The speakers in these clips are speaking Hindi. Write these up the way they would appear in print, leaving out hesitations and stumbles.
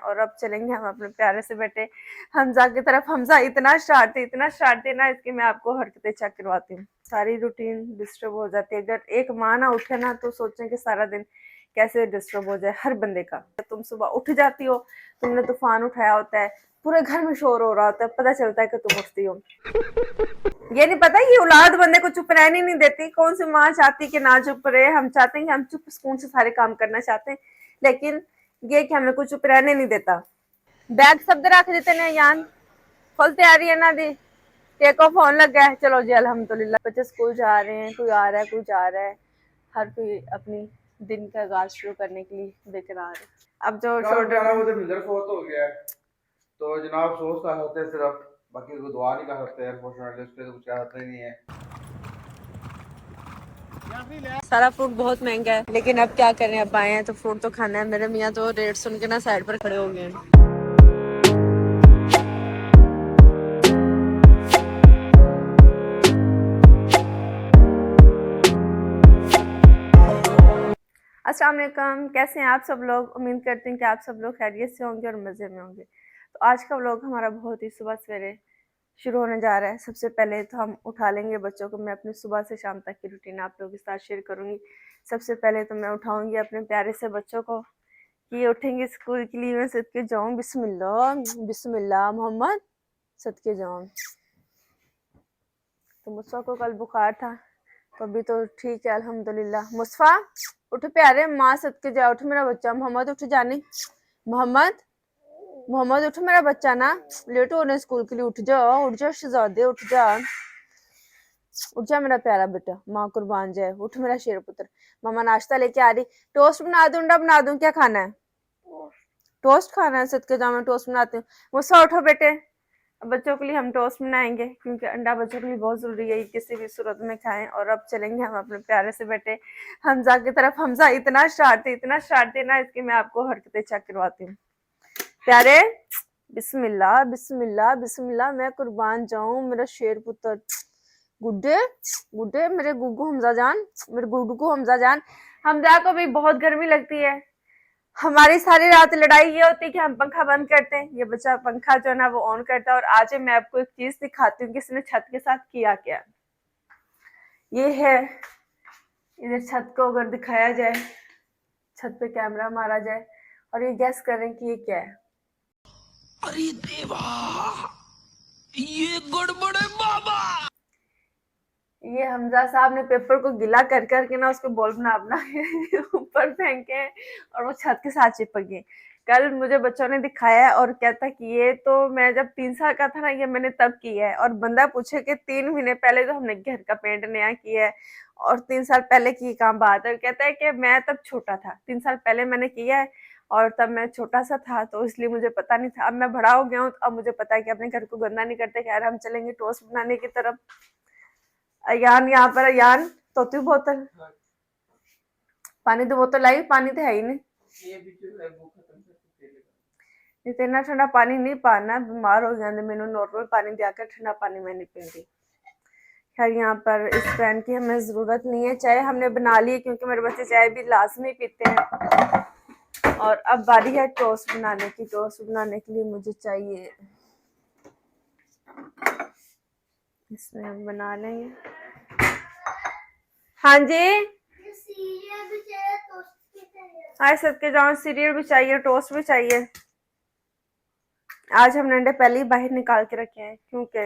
और अब चलेंगे हम अपने प्यारे से बेटे हमजा की तरफ। हमजा इतना शरारती ना, इसकी मैं आपको हरकतें चेक करवाती हूँ। सारी रूटीन डिस्टर्ब हो जाती है। अगर एक माँ ना उठे ना तो सोचें कि सारा दिन कैसे डिस्टर्ब हो जाए हर बंदे का। तुम सुबह उठ जाती हो, तुमने तूफान उठाया होता है, पूरे घर में शोर हो रहा होता है, पता चलता है कि तुम उठती हो। ये नहीं पता ये औलाद बंदे को चुप रहने नहीं देती। कौन सी माँ चाहती कि ना चुप रहे? हम चाहते हैं कि हम चुप सुकून से सारे काम करना चाहते हैं, लेकिन ये कि हमें कुछ चुप रहने नहीं देता। बैग सब रख देते ने यान, फुल तैयारी है ना दी, टेक ऑफ होने लगा है। चलो जी अल्हम्दुलिल्लाह, बच्चे स्कूल जा रहे हैं, कोई आ रहा है कोई जा रहा है, हर कोई अपनी दिन का आगाज शुरू करने के लिए बेकरार है। अब जो शोल्डर फोत हो गया है तो जनाब सोच कर सकते हैं सिर्फ, बाकी को दुआ नहीं कर सकते। अनफॉर्चुनेटली उसके तो कुछ कह सकते नहीं है। सारा फ्रूट बहुत महंगा है, लेकिन अब क्या करें, अब आए हैं तो फ्रूट तो खाना है। मेरे मियाँ तो रेट सुन के ना साइड पर खड़े हो गए हैं। अस्सलाम वालेकुम, कैसे हैं आप सब लोग? उम्मीद करती हूँ कि आप सब लोग खैरियत से होंगे और मज़े में होंगे। तो आज का व्लॉग हमारा बहुत ही सुबह सवेरे शुरू होने जा रहा है। सबसे पहले तो हम उठा लेंगे बच्चों को। मैं अपनी सुबह से शाम तक की रूटीन आप लोगों के साथ शेयर करूंगी। सबसे पहले तो मैं उठाऊंगी अपने प्यारे से बच्चों को कि ये उठेंगे स्कूल के लिए। मैं सदके जाऊँ, बिस्मिल्लाह बिस्मिल्लाह मोहम्मद, सदके जाऊँ। तो मुस्फा को कल बुखार था, तो अभी तो ठीक है अल्हम्दुलिल्लाह। मुस्फा उठ प्यारे, माँ सदके जा, उठ मेरा बच्चा। मोहम्मद उठ जाने, मोहम्मद मोहम्मद उठ मेरा बच्चा ना, लेट हो रहे स्कूल के लिए। उठ जा शहजादे, उठ जा मेरा प्यारा बेटा, माँ कुर्बान जाए। उठ मेरा शेर पुत्र। मामा नाश्ता लेके आ रही, टोस्ट बना दूं, अंडा बना दूं, क्या खाना है? टोस्ट खाना है? सदके जाओ, मैं टोस्ट बनाती हूँ। मुझसे उठो बेटे, बच्चों के लिए हम टोस्ट बनाएंगे क्योंकि अंडा बच्चों के लिए बहुत जरूरी है, किसी भी सूरत में खाएं। और अब चलेंगे हम अपने प्यारे से बेटे हमजा की तरफ। हमजा इतना शरारती ना, इसकी मैं आपको हरकतें चेक करवाती हूँ। प्यारे, बिस्मिल्लाह बिस्मिल्लाह बिस्मिल्लाह, मैं कुर्बान जाऊं मेरा शेर पुत्र। गुड्डे गुड्डे, मेरे गुग्गू हमजा जान, मेरे गुड्डू हमजा जान। हमजा को भी बहुत गर्मी लगती है। हमारी सारी रात लड़ाई ये होती है कि हम पंखा बंद करते हैं, ये बच्चा पंखा जो है ना वो ऑन करता है। और आज मैं आपको एक चीज दिखाती हूँ कि इसने छत के साथ किया क्या। ये है, इधर छत को अगर दिखाया जाए, छत पे कैमरा मारा जाए और ये गैस करें कि ये क्या है। अरे देवा, ये गड़बड़ है बाबा। ये हमजा साहब ने पेपर को गिला कर करके ना उसको बॉल बना बना के ऊपर फेंके और वो छत के साथ चिपक गए। कल मुझे बच्चों ने दिखाया और कहता कि ये तो मैं जब 3 साल का था ना, ये मैंने तब किया है। और बंदा पूछे कि 3 महीने पहले तो हमने घर का पेंट नया किया है और 3 साल पहले की काम बात है। कहता है कि मैं तब छोटा था, 3 साल पहले मैंने किया है और तब मैं छोटा सा था, तो इसलिए मुझे पता नहीं था। अब मैं बड़ा हो गया हूँ तो अब मुझे पता है कि अपने घर को गंदा नहीं करते। खैर, हम चलेंगे टोस्ट बनाने की तरफ। अयान यहाँ पर, अयान तोती बोतल, पानी तो बोतल आई, पानी तो है ही नहीं। इतना ठंडा पानी नहीं पाना, बीमार हो जाते। मैंने नॉर्मल पानी दिया कर, ठंडा पानी मैं नहीं पीती। खैर, यहाँ पर इस पैन की हमें जरूरत नहीं है। चाय हमने बना ली क्योंकि मेरे बच्चे चाय भी लाजमी पीते हैं। और अब बारी है टोस्ट बनाने की। टोस्ट बनाने के लिए मुझे चाहिए, इसमें हम बना लेंगे। हाँ जी, हाँ सबके जाओ, सीरियल भी चाहिए, टोस्ट भी चाहिए। आज हमने अंडे पहले ही बाहर निकाल के रखे हैं क्योंकि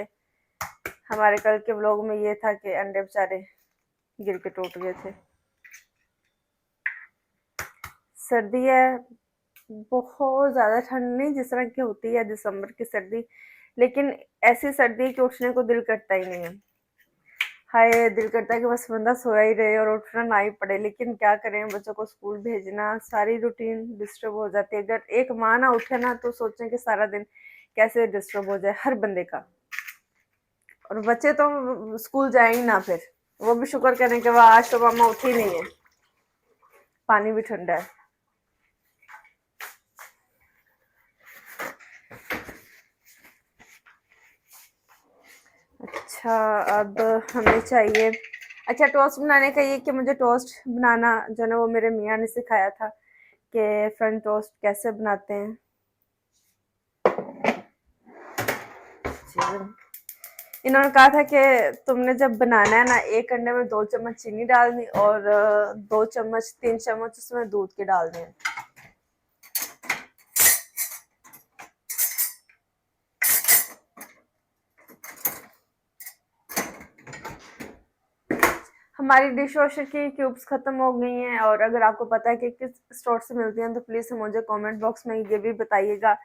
हमारे कल के व्लॉग में ये था कि अंडे बेचारे गिर के टूट गए थे। सर्दी है, बहुत ज्यादा ठंड नहीं जिस तरह की होती है दिसंबर की सर्दी, लेकिन ऐसी सर्दी कि उठने को दिल करता ही नहीं है। हाय, दिल करता है कि बस बंदा सोया ही रहे और उठना ना ही पड़े, लेकिन क्या करें, बच्चों को स्कूल भेजना, सारी रूटीन डिस्टर्ब हो जाती है। अगर एक माँ ना उठे ना तो सोचें कि सारा दिन कैसे डिस्टर्ब हो जाए हर बंदे का। और बच्चे तो स्कूल जाए ही ना, फिर वो भी शुक्र करें कि वह आज तो मामा उठी नहीं है। पानी भी ठंडा है। अच्छा, अब हमें चाहिए, अच्छा टोस्ट बनाने का ये कि मुझे टोस्ट बनाना जो ना वो मेरे मियाँ ने सिखाया था कि फ्रंट टोस्ट कैसे बनाते हैं। इन्होंने कहा था कि तुमने जब बनाना है ना, एक अंडे में 2 चम्मच चीनी डालनी और 2 चम्मच 3 चम्मच उसमें दूध के डालने हैं। हमारी डिश वॉशर की क्यूब्स खत्म हो गई हैं, और अगर आपको पता है कि किस स्टोर से मिलती हैं तो प्लीज़ मुझे कमेंट बॉक्स में ये भी बताइएगा।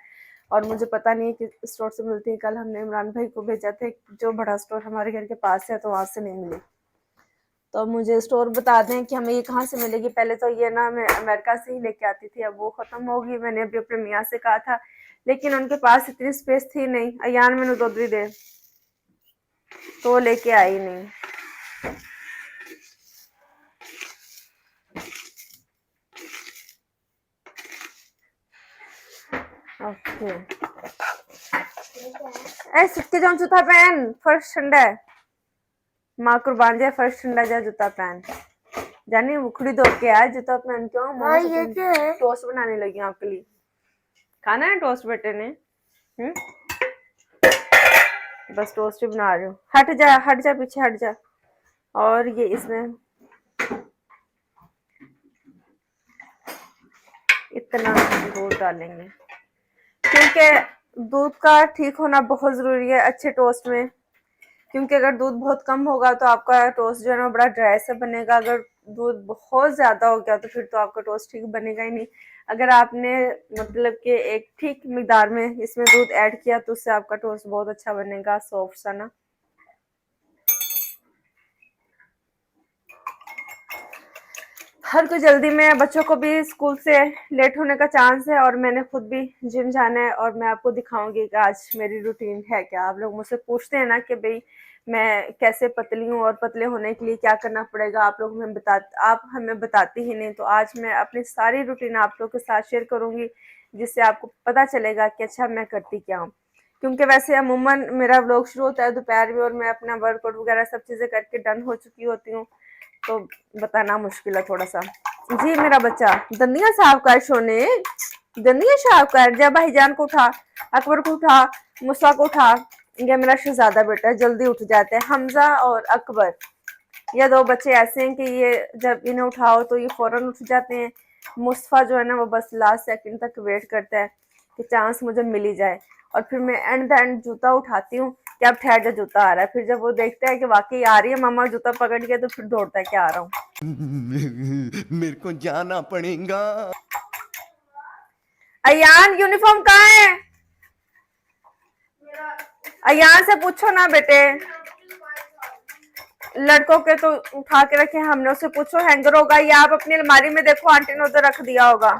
और मुझे पता नहीं है किस स्टोर से मिलती है। कल हमने इमरान भाई को भेजा थे, जो बड़ा स्टोर हमारे घर के पास है, तो वहाँ से नहीं मिली। तो मुझे स्टोर बता दें कि हमें ये कहाँ से मिलेगी। पहले तो ये ना मैं अमेरिका से ही लेके आती थी, अब वो ख़त्म हो गई। मैंने अभी अपने मियाँ से कहा था, लेकिन उनके पास इतनी स्पेस थी नहीं। अयान मैंने दुध भी दे, तो वो लेके आई नहीं। ओके ए सिक्के जाऊं जूता पहन, फर्श ठंडा है। माँ कुर्बान जाए, फर्श ठंडा जा, जूता पहन। जानी उखड़ी धो के आया, जूता पहन क्यों? ये क्या है? टोस्ट बनाने लगी हूं आपके लिए। खाना है टोस्ट बेटे ने? बस टोस्ट ही बना रही हूँ। हट जा पीछे हट जा। और ये इसमें इतना दूध डालेंगे, क्योंकि दूध का ठीक होना बहुत जरूरी है अच्छे टोस्ट में। क्योंकि अगर दूध बहुत कम होगा तो आपका टोस्ट जो है ना बड़ा ड्राई सा बनेगा। अगर दूध बहुत ज्यादा हो गया तो फिर तो आपका टोस्ट ठीक बनेगा ही नहीं। अगर आपने मतलब कि एक ठीक मिकदार में इसमें दूध ऐड किया तो उससे आपका टोस्ट बहुत अच्छा बनेगा, सॉफ्ट सा ना। हर कोई जल्दी में, बच्चों को भी स्कूल से लेट होने का चांस है, और मैंने खुद भी जिम जाना है। और मैं आपको दिखाऊंगी कि आज मेरी रूटीन है क्या। आप लोग मुझसे पूछते हैं ना कि भाई मैं कैसे पतली हूँ और पतले होने के लिए क्या करना पड़ेगा, आप हमें बताती ही नहीं। तो आज मैं अपनी सारी रूटीन आप लोग के साथ शेयर करूंगी, जिससे आपको पता चलेगा कि अच्छा मैं करती क्या हूँ। क्योंकि वैसे अमूमन मेरा व्लॉग शुरू होता है दोपहर में, और मैं अपना वर्कआउट वगैरह सब चीज़ें करके डन हो चुकी होती हूँ, तो बताना मुश्किल है थोड़ा सा। जी मेरा बच्चा दंदियां साफ कर, सोने दंदियां साफ कर। जब भाईजान को उठा, अकबर को उठा, मुसा को उठा। ये मेरा शहजादा बेटा जल्दी उठ जाते हैं। हमजा और अकबर, ये 2 बच्चे ऐसे हैं कि ये जब इन्हें उठाओ तो ये फौरन उठ जाते हैं। मुस्तफा जो है ना वो बस लास्ट सेकंड तक वेट करता है कि चांस मुझे मिल ही जाए, और फिर मैं एंड द एंड जूता उठाती हूँ कि अब ठहर जा, जूता आ रहा है। फिर जब वो देखता है कि वाकई आ रही है मम्मा जूता पकड़ के, तो फिर दौड़ता है कि आ रहा हूँ। मेरे को जाना पड़ेगा। अयान यूनिफॉर्म कहाँ है? अयान से पूछो ना बेटे। लड़कों के तो उठा के रखे, हमने उससे पूछो हैंगर होगा, या आप अपनी अलमारी में देखो, आंटी ने उधर रख दिया होगा।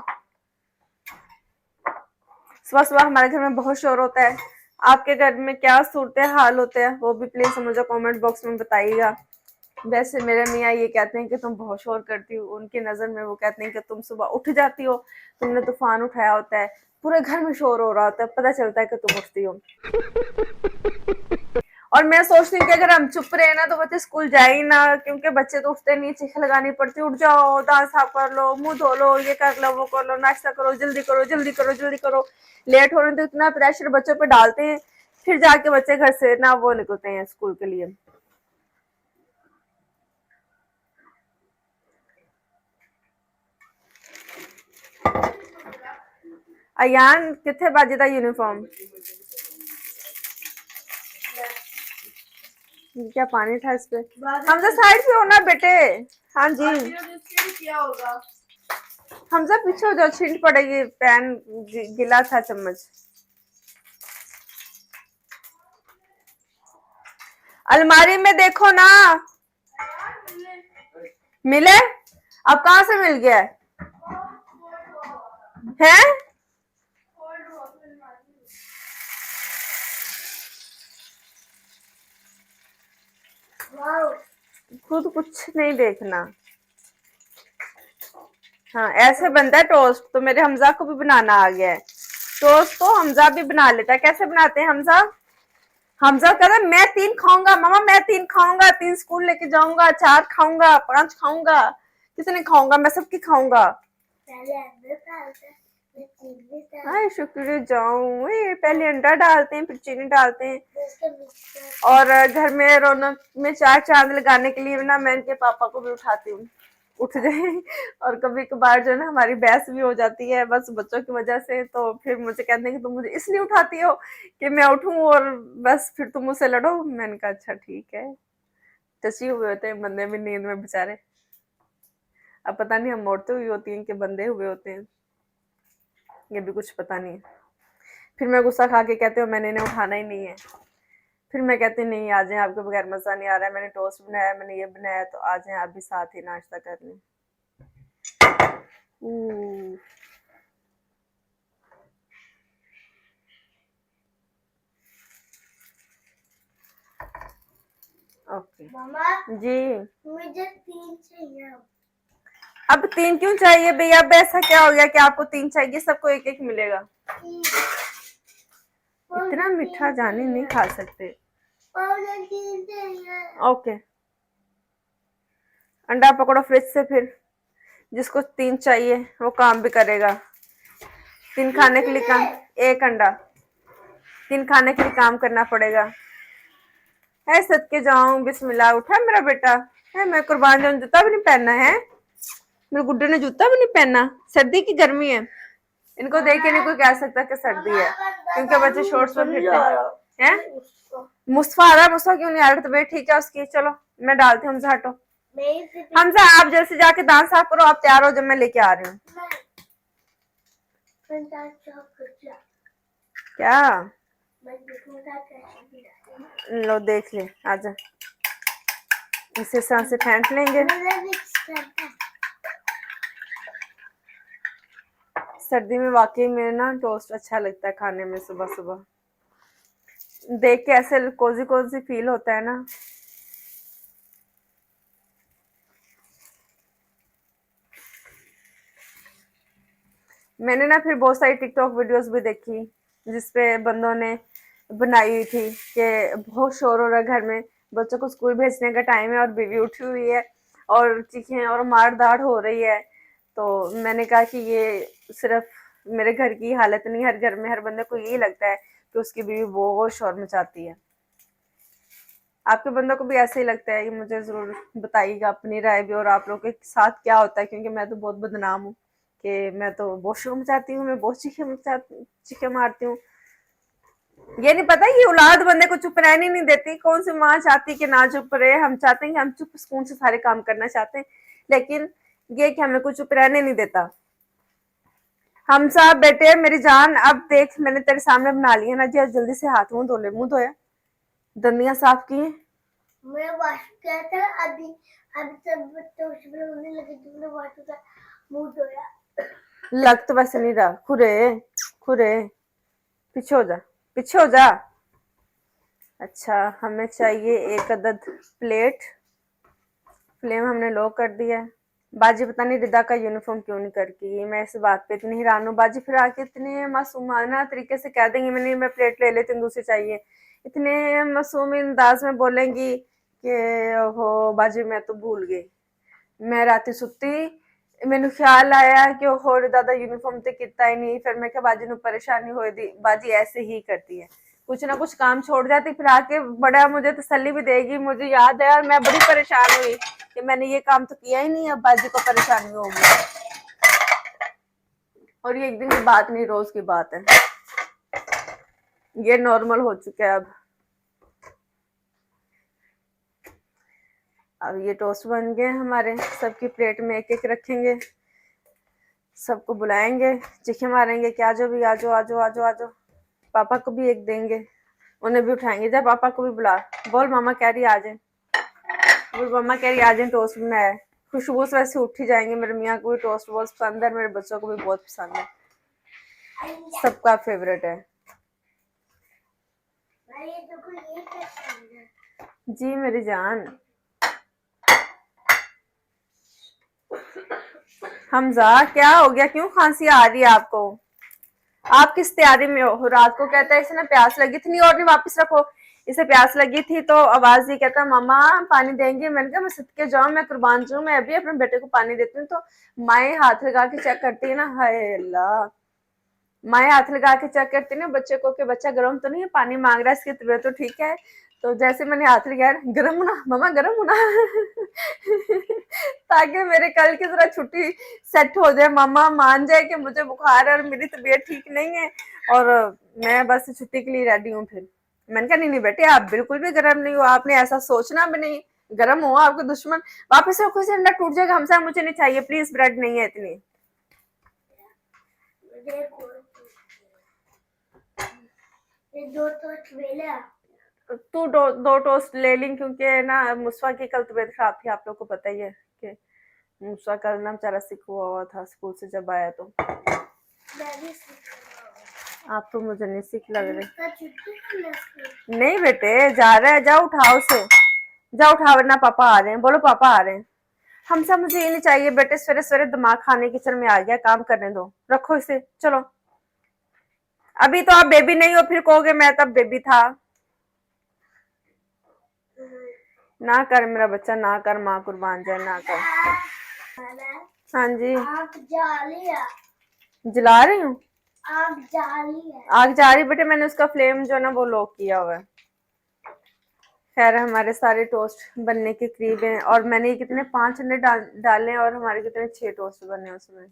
सुबह सुबह हमारे घर में बहुत शोर होता है। आपके घर में क्या सूरत हाल होते हैं वो भी प्लीज मुझे कमेंट बॉक्स में बताइएगा। वैसे मेरे मियाँ ये कहते हैं कि तुम बहुत शोर करती हो, उनकी नजर में वो कहते हैं कि तुम सुबह उठ जाती हो, तुमने तूफान उठाया होता है, पूरे घर में शोर हो रहा होता है, पता चलता है कि तुम उठती हो। और मैं सोचती हूँ कि अगर हम चुप रहे ना तो बच्चे स्कूल जाए ही ना, क्योंकि बच्चे तो उठते नहीं, चीख लगानी पड़ती, उठ जाओ, दांत साफ कर लो, मुंह धो लो, ये कर लो, वो कर लो, नाश्ता करो, जल्दी करो जल्दी करो जल्दी करो। लेट हो रहे तो इतना प्रेशर बच्चों पे डालते हैं, फिर जाके बच्चे घर से ना वो निकलते हैं स्कूल के लिए। अयान कितने बाजे दा यूनिफॉर्म? क्या पानी था इस पे? हमजा साइड पे हो ना बेटे। हाँ जी क्या होगा? हमजा पीछे हो जाओ, छींट पड़ेगी, पैन गिला था चम्मच। अलमारी में देखो ना। मिले? अब कहाँ से मिल गया है? खुद कुछ नहीं देखना। हाँ ऐसे बनता है टोस्ट, तो मेरे हमजा को भी बनाना आ गया है। टोस्ट तो हमजा भी बना लेता है। कैसे बनाते हैं हमजा? हमजा कहता है मैं 3 खाऊंगा मामा, मैं 3 खाऊंगा, 3 स्कूल लेके जाऊंगा, 4 खाऊंगा, 5 खाऊंगा, कितने खाऊंगा, मैं सबकी खाऊंगा। हाय शुक्र जाऊं, ये पहले अंडा डालते हैं फिर चीनी डालते हैं। और घर में रौनक में चार चांद लगाने के लिए ना मैं इनके पापा को भी उठाती हूँ, उठ जाए। और कभी कभार जो है ना हमारी बहस भी हो जाती है बस बच्चों की वजह से, तो फिर मुझे कहते हैं कि तुम मुझे इसलिए उठाती हो कि मैं उठूं और बस फिर तुम मुझसे लड़ो। मैंने कहा अच्छा ठीक है। टची हुए होते हैं बंदे भी नींद में बेचारे। अब पता नहीं हम औरतें हुई होती हैं कि बंदे हुए होते हैं, ये भी कुछ पता नहीं। फिर मैं गुस्सा खा के कहती हूँ मैंने इन्हें उठाना ही नहीं है। फिर मैं कहती हूँ नहीं आ जाए, आपके बगैर मजा नहीं आ रहा है, मैंने टोस्ट बनाया, मैंने ये बनाया, तो आ जाए आप भी साथ ही नाश्ता कर लें। ओके मामा जी। मुझे 3 चाहिए। अब 3 क्यों चाहिए भैया? अब ऐसा क्या हो गया कि आपको 3 चाहिए? सबको एक एक मिलेगा। इतना मीठा जाने नहीं खा सकते। ओके अंडा पकड़ो फ्रिज से, फिर जिसको 3 चाहिए वो काम भी करेगा। 3 खाने के लिए काम, 1 अंडा 3 खाने के लिए काम करना पड़ेगा। है सदके जाऊं, बिस्मिल्लाह। उठा मेरा बेटा है, मैं कुर्बान जाऊं, जूता भी नहीं पहनना है, मेरे गुड्डे ने जूता भी नहीं पहनना। सर्दी की गर्मी है, इनको देख के नहीं कोई कह सकता कि सर्दी है, क्योंकि बच्चे शॉर्ट्स में फिरते हैं। मुस्तफा आ रहा है, मुस्तफा क्यों नहीं आ रहा? तबीयत ठीक है उसकी? चलो मैं डालती हूँ। हमजा हटो, हमजा आप जल्द से जाके दांत साफ करो, आप तैयार हो जब मैं लेके आ रही हूँ। क्या लो देख ले, आजा इसे सांसें फेंट लेंगे। सर्दी में वाकई में ना टोस्ट अच्छा लगता है खाने में, सुबह सुबह देख के ऐसे कोजी कोजी फील होता है ना। मैंने ना फिर बहुत सारी टिकटॉक वीडियोस भी देखी जिसपे बंदों ने बनाई हुई थी कि बहुत शोर हो रहा है घर में, बच्चों को स्कूल भेजने का टाइम है और बीवी उठी हुई है और चीखें और मार दाड़ हो रही है। तो मैंने कहा कि ये सिर्फ मेरे घर की हालत नहीं, हर घर में हर बंदे को यही लगता है कि उसकी बीवी बहुत शोर मचाती है। आपके बंदों को भी ऐसे ही लगता है? कि मुझे जरूर बताइएगा अपनी राय भी, और आप लोगों के साथ क्या होता है, क्योंकि मैं तो बहुत बदनाम हूँ कि मैं तो बहुत शोर मचाती हूँ, मैं बहुत चीखे मारती हूँ। ये नहीं पता कि औलाद बंदे को चुप रहने नहीं देती। कौन सी माँ चाहती कि ना चुप रहे? हम चाहते हैं कि हम चुप सुकून से सारे काम करना चाहते हैं, लेकिन ये कि हमें कुछ चुप रहने नहीं देता। हम साहब बेटे मेरी जान, अब देख मैंने तेरे सामने बना लिया ना जी, जल्दी से हाथ मुंह धो ले। मुंह धोया, दंदियां साफ की हैं? मैं वॉश किया था अभी, सब टोस्ट बनाने लगे तो मैंने वॉश किया, मुंह धोया। लग तो वैसे नहीं रहा। खुरे खुरे, पीछे हो जा, पीछे हो जा। अच्छा हमें चाहिए 1 अदद प्लेट। फ्लेम हमने लो कर दिया है। बाजी पता नहीं रिदा का यूनिफॉर्म क्यों नहीं करती, मैं इस बात पे इतनी हैरान हूँ। बाजी फिर आके इतने मासूमाना तरीके से कह देंगी मैंने मैं प्लेट ले लेती हूँ, दूसरी चाहिए। इतने मासूम अंदाज में बोलेंगी कि ओहो बाजी मैं तो भूल गई। मैं राती सुती, मैनू ख्याल आया कि ओहो रिदा दा यूनिफॉर्म तो किता ही नहीं। फिर मैं क्या बाजी नू परेशानी हो दी। बाजी ऐसे ही करती है, कुछ ना कुछ काम छोड़ जाती, फिर आके बड़ा मुझे तसल्ली भी देगी। मुझे याद है और मैं बड़ी परेशान हुई कि मैंने ये काम तो किया ही नहीं, अब बाजी को परेशानी होगी। और ये एक दिन की बात नहीं, रोज की बात है, ये नॉर्मल हो चुका है अब ये टोस्ट बन गए हमारे, सबकी प्लेट में एक एक रखेंगे, सबको बुलाएंगे, चीखे मारेंगे कि आजो भी आजो आजो आजो आजो। पापा को भी एक देंगे, उन्हें भी उठाएंगे। जब पापा को भी बुला, बोल मामा कह रही आ जाए, बोल मामा कह रही आ जाए, टोस्ट बनाया है। खुशबू से वैसे उठ ही जाएंगे। मेरे मियाँ को भी टोस्ट बहुत पसंद है, मेरे बच्चों को भी बहुत पसंद है, सबका फेवरेट है। जी मेरी जान। हमजा क्या हो गया, क्यों खांसी आ रही है आपको? आप किस तैयारी में हो? रात को कहता है इसे ना प्यास लगी थी, नहीं और नहीं वापस रखो, इसे प्यास लगी थी तो आवाज ये कहता मामा पानी देंगे। मैंने कहा मैं सदके जाऊं, मैं कुर्बान जाऊं, मैं अभी अपने बेटे को पानी देती हूँ। तो माए हाथ लगा के चेक करती है ना, हाय अल्लाह माएँ हाथ लगा के चेक करती ना बच्चे को कि बच्चा गर्म तो नहीं है, पानी मांग रहा है, इसकी तबीयत तो ठीक है। तो जैसे मैंने हाथ लगाया, गर्म होना मम्मा, गर्म होना ताकि मेरे कल की तरह छुट्टी सेट हो जाए, मामा मान जाए कि मुझे बुखार है और मेरी तबीयत ठीक नहीं है, और मैं बस छुट्टी के लिए रेडी हूँ। फिर मैंने कहा नहीं नहीं बेटे, आप बिल्कुल भी गर्म नहीं हो, आपने ऐसा सोचना भी नहीं। गर्म हो आपके दुश्मन, वापस रखो इसे, अंडा टूट जाएगा, हमसा मुझे नहीं चाहिए प्लीज, ब्रेड नहीं है इतनी। देखो ये 2 टोस्ट बेला। तू दो टोस्ट ले ली, क्योंकि ना मुस्वा की कल तबीयत खराब थी, आप लोग को पता ही है कि मुस्वा कल ना बेचारा सिक हुआ था स्कूल से जब आया। तो मैं भी सीख रहा आप तो मुझे नहीं सिक लग रहे। हूँ छुट्टी करना स्कूल। नहीं बेटे, जा रहा है, जाओ उठाओ उसे, जाओ उठाओ, वरना पापा आ रहे हैं, बोलो पापा आ रहे हैं। हम सब, मुझे ये नहीं चाहिए बेटे, सवेरे सवेरे दिमाग खाने किचन में आ गया, काम करने दो, रखो इसे, चलो। अभी तो आप बेबी नहीं हो, फिर कहोगे मैं तब बेबी था। ना कर मेरा बच्चा, ना कर, माँ कुर्बान जाए, ना कर। हाँ जी, आग जाली है, जला रही हूँ। आग जाली है। आग जा रही बेटे, मैंने उसका फ्लेम जो है ना वो लॉक किया हुआ है। खैर हमारे सारे टोस्ट बनने के करीब हैं, और मैंने कितने 5 अंडे डाले और हमारे कितने 6 टोस्ट बने उसमें।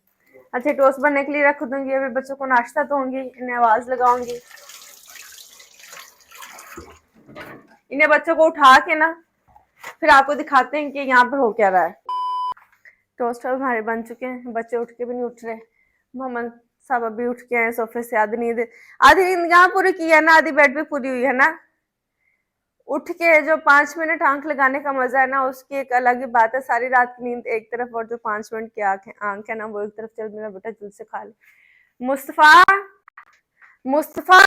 अच्छा, टोस्ट बनने के लिए रख दूंगी, अभी बच्चों को नाश्ता दूंगी, इन्हें आवाज लगाऊंगी। इन्हें बच्चों को उठा के ना फिर आपको दिखाते हैं कि यहाँ पर हो क्या रहा है। टोस्ट हमारे बन चुके हैं, बच्चे उठ के भी नहीं उठ रहे। मोहम्मद साहब अभी उठ के आए सोफे से, आधी नींद यहाँ पूरी की है ना, आधी बेड पे पूरी हुई है ना। उठ के जो 5 मिनट आंख लगाने का मजा है ना, उसकी एक अलग ही बात है। सारी रात की नींद एक तरफ, और जो 5 मिनट की आंख है ना वो एक तरफ। चल मेरा बेटा जल्द से खा ले। मुस्तफा, मुस्तफा,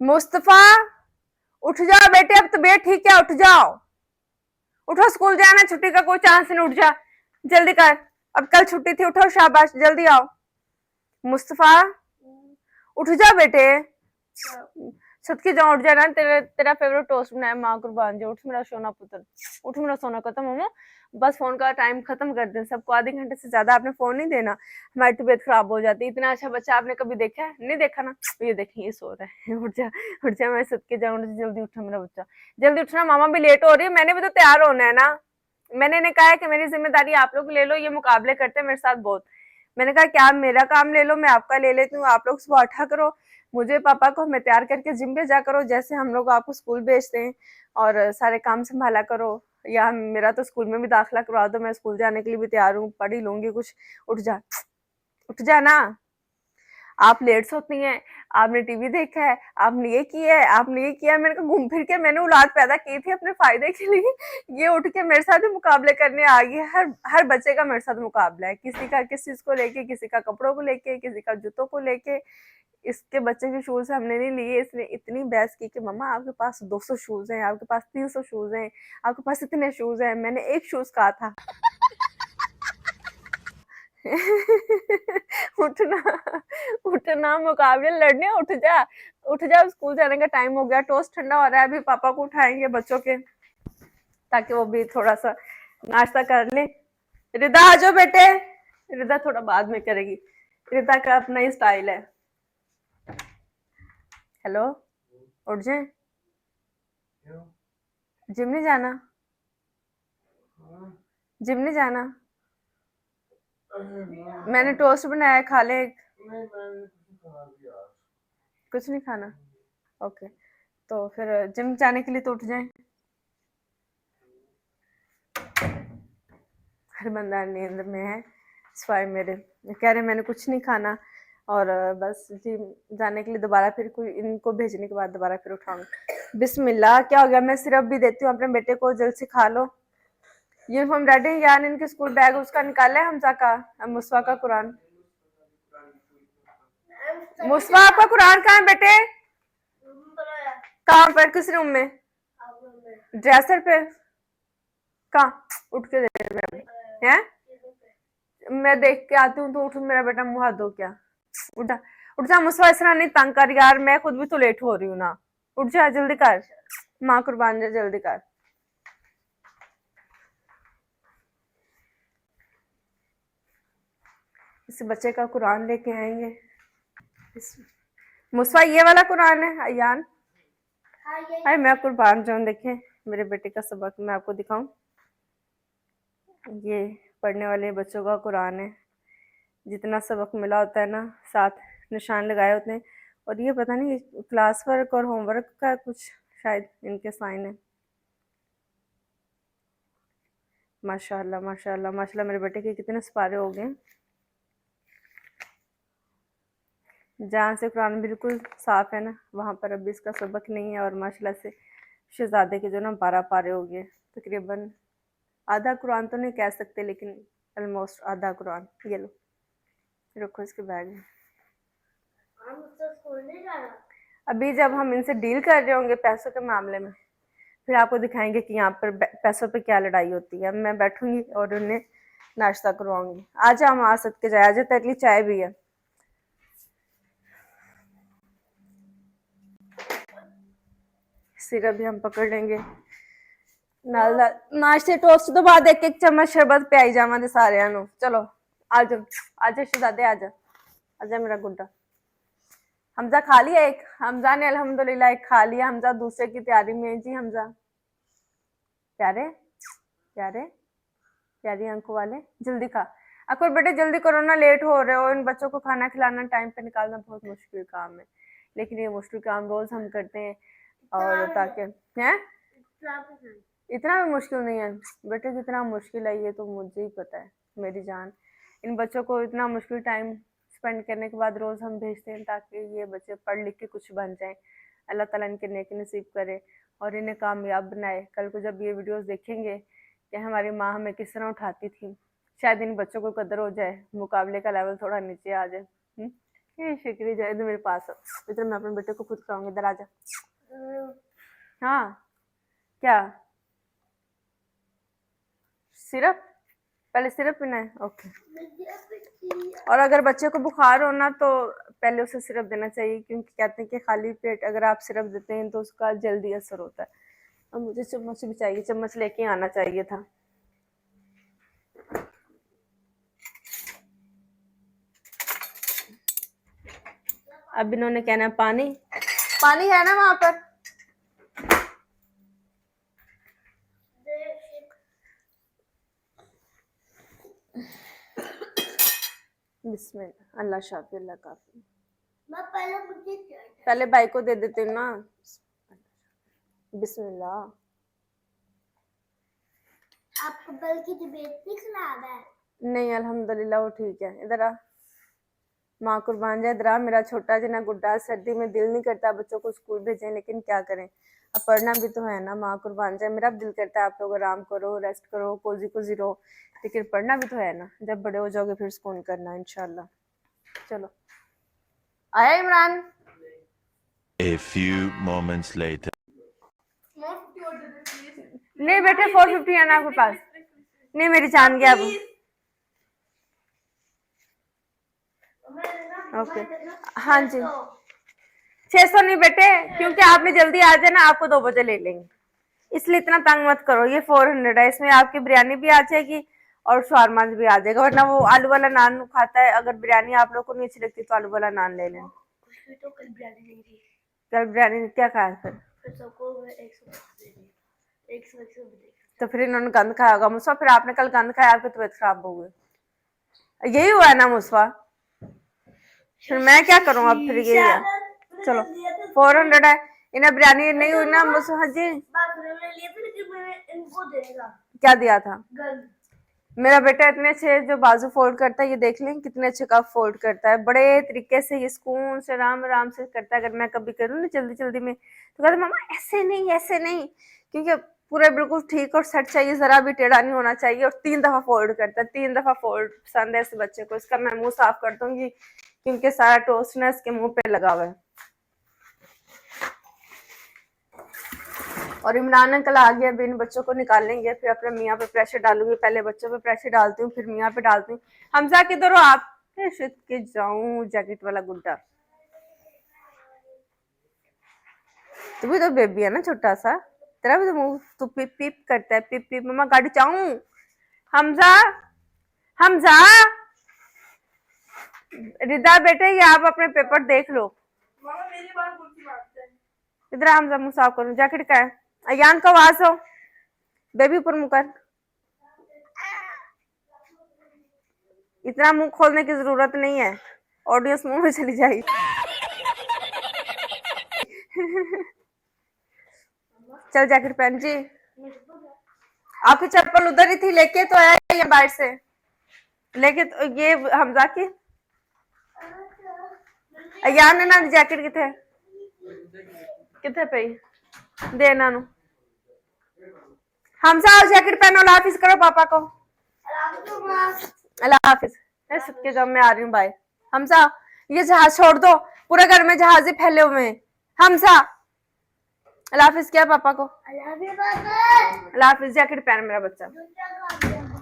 मुस्तफा, उठ जाओ बेटे, अब तबीयत ठीक है, उठ जाओ, उठो, स्कूल जाना, छुट्टी का कोई चांस नहीं, उठ जा, जल्दी कर, अब कल छुट्टी थी, उठो, शाबाश, जल्दी आओ। मुस्तफा, उठ जा बेटे, सदके जाओ, उठ जाना, तेरा फेवरेट टोस्ट बनाया, माँ कुर्बान जाए, उठ मेरा सोना पुत्र, उठ मेरा सोना खत्म। मम्मा बस फोन का टाइम खत्म कर दें, सबको आधे घंटे से ज्यादा आपने फोन नहीं देना, हमारी तबीयत खराब हो जाती है। इतना अच्छा बच्चा आपने कभी देखा है? नहीं देखा ना, ये देखिए ये सो रहा है, उठ जा, उठ जा, मैं सदके जाऊँ, जल्दी उठा मेरा बच्चा, जल्दी उठना, मामा भी लेट हो रही है, मैंने भी तो तैयार होना है ना। मैंने ने कहा है कि मेरी जिम्मेदारी आप लोग ले लो, ये मुकाबले करते हैं मेरे साथ बहुत। मैंने कहा क्या मेरा काम ले लो, मैं आपका ले लेती हूँ, आप लोग सुबह उठा करो, मुझे पापा को हमें तैयार करके जिम भेजा करो, जैसे हम लोग आपको स्कूल भेजते हैं, और सारे काम संभाला करो, या मेरा तो स्कूल में भी दाखिला करवा दो, मैं स्कूल जाने के लिए भी तैयार हूँ, पढ़ ही लूंगी कुछ। उठ जा, उठ जा ना, आप लेट सोती हैं, आपने टीवी देखा है, आपने ये किया है, आपने ये किया है। मैंने कहा घूम फिर के मैंने औलाद पैदा की थी अपने फायदे के लिए, ये उठ के मेरे साथ ही मुकाबले करने आ गई है। हर बच्चे का मेरे साथ मुकाबला है, किसी का किस चीज को लेके, किसी का कपड़ों को लेके, किसी का जूतों को लेके। इसके बच्चे के शूज हमने नहीं लिए, इसने इतनी बहस की कि मम्मा आपके पास 200 शूज हैं, आपके पास 300 शूज हैं, आपके पास इतने शूज हैं, मैंने एक शूज कहा था। उठना, उठना, मुकाबले लड़ने, उठ जा, उठ जा, स्कूल जाने का टाइम हो गया, टोस्ट ठंडा हो रहा है, अभी पापा को उठाएंगे बच्चों के, ताकि वो भी थोड़ा सा नाश्ता कर ले। रिदा आ जाओ बेटे, रिदा थोड़ा बाद में करेगी, रिदा का अपना ही स्टाइल है। हेलो, उठ जाए, जिम नहीं जाना, जिम नहीं जाना, मैंने टोस्ट बनाया, खा ले। कुछ नहीं खाना, ओके, तो फिर जिम जाने के लिए तो उठ जाए। हर बंदा नींद में है, स्वाय मेरे कह रहे मैंने कुछ नहीं खाना, और बस जिम जाने के लिए दोबारा फिर कोई इनको भेजने के बाद दोबारा फिर उठाऊंगी। बिस्मिल्लाह, क्या हो गया? मैं सिरप भी देती हूँ अपने बेटे को, जल्द से खा लो। यूनिफॉर्म रेडी है यार, इनके स्कूल बैग उसका निकाला है, हमजा का, मुस्वा का कुरान। मुस्वा आपका कुरान कहाँ है बेटे? कहाँ पर, किस रूम में? ड्रेसर पे, कहाँ? उठ के दे हैं, मैं देख के आती हूँ, तो उठ मेरा बेटा, मुँह हाथ धो क्या, उठा, उठ जा मुस्वा, इस तरह नहीं तंग कर यार, मैं खुद भी तो लेट हो रही हूँ ना, उठ जा, जल्दी कर, माँ कुर्बान जा, जल्दी कर। इस बच्चे का कुरान लेके आएंगे, मुस्वा ये वाला कुरान है अयान। हाँ ये अरे मैं कुर्बान जाऊं, देखें मेरे बेटे का सबक मैं आपको दिखाऊं। ये पढ़ने वाले बच्चों का कुरान है, जितना सबक मिला होता है ना 7 निशान लगाए होते हैं। और ये पता नहीं क्लास वर्क और होमवर्क का कुछ शायद इनके साइन है। माशाल्लाह माशाल्लाह माशाल्लाह, मेरे बेटे के कितने सिपारे हो गए। जहाँ से कुरान बिल्कुल साफ है ना, वहाँ पर अभी इसका सबक नहीं है। और माशाल्लाह से शहजादे के जो ना 12 पारे हो गए, तकरीबन आधा कुरान तो नहीं कह सकते, लेकिन ऑलमोस्ट आधा कुरान। ये लो रखो इसके बैग में। हम उससे स्कूल नहीं जा रहा। अभी जब हम इनसे डील कर रहे होंगे पैसों के मामले में, फिर आपको दिखाएंगे कि यहाँ पर पैसों पे क्या लड़ाई होती है। मैं बैठूंगी और उन्हें नाश्ता करवाऊंगी। आज हम आ सकते जाए, आज तेरे चाय भी है। सिरप भी हम पकड़ लेंगे नाल नाश्ते टोस्ट तो बाद एक एक चम्मच शरबत पियाई जावांगे सारिਆਂ ਨੂੰ। चलो आज आज शहजादे आजा आजा मेरा गुड्डा। हमजा खा लिया एक, हमजा ने अल्हम्दुलिल्लाह एक खा लिया। हमजा दूसरे की तैयारी में है जी। हमजा प्यारे प्यारे प्यारी आंखों वाले, जल्दी खा। अकबर बेटे जल्दी करो ना, लेट हो रहे हो। इन बच्चों को खाना खिलाना टाइम पे निकालना बहुत मुश्किल काम है, लेकिन ये मुश्किल काम रोज हम करते हैं। और ताकि हैं इतना भी मुश्किल नहीं है बेटे, जितना मुश्किल है ये तो मुझे ही पता है मेरी जान। इन बच्चों को इतना मुश्किल टाइम स्पेंड करने के बाद रोज हम भेजते हैं ताकि ये बच्चे पढ़ लिख के कुछ बन जाएं। अल्लाह ताला इनके नेकी नसीब करे और इन्हें कामयाब बनाए। कल को जब ये वीडियोस देखेंगे कि हमारी माँ हमें किस तरह उठाती थी, शायद इन बच्चों को कदर हो जाए, मुकाबले का लेवल थोड़ा नीचे आ जाए। ये शिकरी जाए तो मेरे पास इधर, मैं अपने बेटे को खुद खिलाऊंगी। इधर आ जा। हाँ क्या सिरप, पहले सिरप पीना है? ओके। और अगर बच्चे को बुखार हो ना तो पहले उसे सिरप देना चाहिए, क्योंकि कहते हैं कि खाली पेट अगर आप सिरप देते हैं तो उसका जल्दी असर होता है। अब मुझे चम्मच भी चाहिए, चम्मच लेके आना चाहिए था। अब इन्होंने कहना है पानी, पानी है ना वहां पर? बिस्मिल्लाह, अल्लाह शाफी अल्लाह काफी। मैं पहले मुझे चाहिए। पहले भाई को दे देते ना। बिस्मिल्लाह। आपको बल की तबीयत नहीं खराब है? नहीं अल्हम्दुलिल्लाह वो ठीक है। इधर आ, माँ कुर्बान जाए। इधर आ मेरा छोटा जना गुड्डा। सर्दी में दिल नहीं करता बच्चों को स्कूल भेजें, लेकिन क्या करें, अब पढ़ना भी तो है ना। माँ कुर्बान जाए, मेरा दिल करता है आप लोग आराम करो, रेस्ट करो, कोजी कोजी रहो, लेकिन पढ़ना भी तो है ना। जब बड़े हो जाओगे फिर सुकून करना इंशाल्लाह। चलो आया Imran. A few moments later. नहीं बेटे 450 है ना आपके पास? नहीं मेरी जान गया अब। ओके हाँ जी 600 नहीं बेटे, क्योंकि आपने जल्दी आ जाए ना, आपको 2 बजे ले लेंगे, इसलिए इतना तंग मत करो। ये 400 है, इसमें आपकी बिरयानी भी आ जाएगी और शवारमा भी आ जाएगा। वरना वो आलू वाला नान खाता है, अगर बिरयानी आप लोग को नहीं अच्छी लगती तो आलू वाला नान ले लेना। तो कल बिरयानी नहीं थी। कल बिरयानी क्या खाया फिर सबको 100 तो फिर इन्होंने गंद खाया होगा मुस्वा। फिर आपने कल गंद खाया, आपकी तबीयत खराब हो गई। यही हुआ है ना मुस्वा? फिर मैं क्या करूँ अब? फिर यही है। चलो 400 है। इन्हें बिरयानी नहीं हुई ना मुस्वा जी? इनको देगा। क्या दिया था? गंद। मेरा बेटा इतने अच्छे जो बाजू फोल्ड करता है, ये देख लें कितने अच्छे कप फोल्ड करता है, बड़े तरीके से, ये सुकून से आराम आराम से करता है। अगर मैं कभी करूँ ना जल्दी जल्दी में तो कहता मामा ऐसे नहीं ऐसे नहीं, क्योंकि पूरा बिल्कुल ठीक और सेट चाहिए, जरा भी टेढ़ा नहीं होना चाहिए। और 3 दफा फोल्ड करता है, 3 दफा फोल्ड पसंद है इस बच्चे को। इसका मैं मुंह साफ कर दूंगी क्योंकि सारा टोस्ट ना इसके मुंह पे लगा हुआ है। और इमरान अंकल आ गया, अभी इन बच्चों को निकालेंगे, फिर अपने मियाँ पे प्रेशर डालूंगी। पहले बच्चों पे प्रेशर डालती हूँ, फिर मियाँ पे डालती हूँ। हमजा किधर हो आप? शिट के जाऊं जैकेट वाला गुड्डा, तू भी तो बेबी है ना छोटा सा, तेरा भी तो मुंह तू पिप पिप करता है, पिप पिप। मम्मा गाड़ी चाहूं। हमजा हमजा रिदा बेटे ये आप अपने पेपर देख लो। मामा मेरी बात उनकी बात है। इधर हमजा मुंह साफ करूं। जैकेट का है अयान का आवाज हो बेबी ऊपर मुंह कर। इतना मुंह खोलने की जरूरत नहीं है, ऑडियो मुंह में चली जाएगी। चल जैकेट पहन जी। आपकी चप्पल उधर ही थी, लेके तो आया ये बाहर से लेके तो ये हमजा की अयान ने ना जैकेट किथे किथे पे दे इन्हां नूं। हमजा आओ जैकेट पहनो, अल्लाह हाफिज करो पापा को। अल्लाह हाफिज। सबके जब मैं आ रही हूँ बाय। हमजा ये जहाज छोड़ दो, पूरे घर में जहाज ही फैले हुए हैं। हमजा अल्लाह हाफिज क्या पापा को। अल्लाह हाफिज। जैकेट पहन मेरा बच्चा।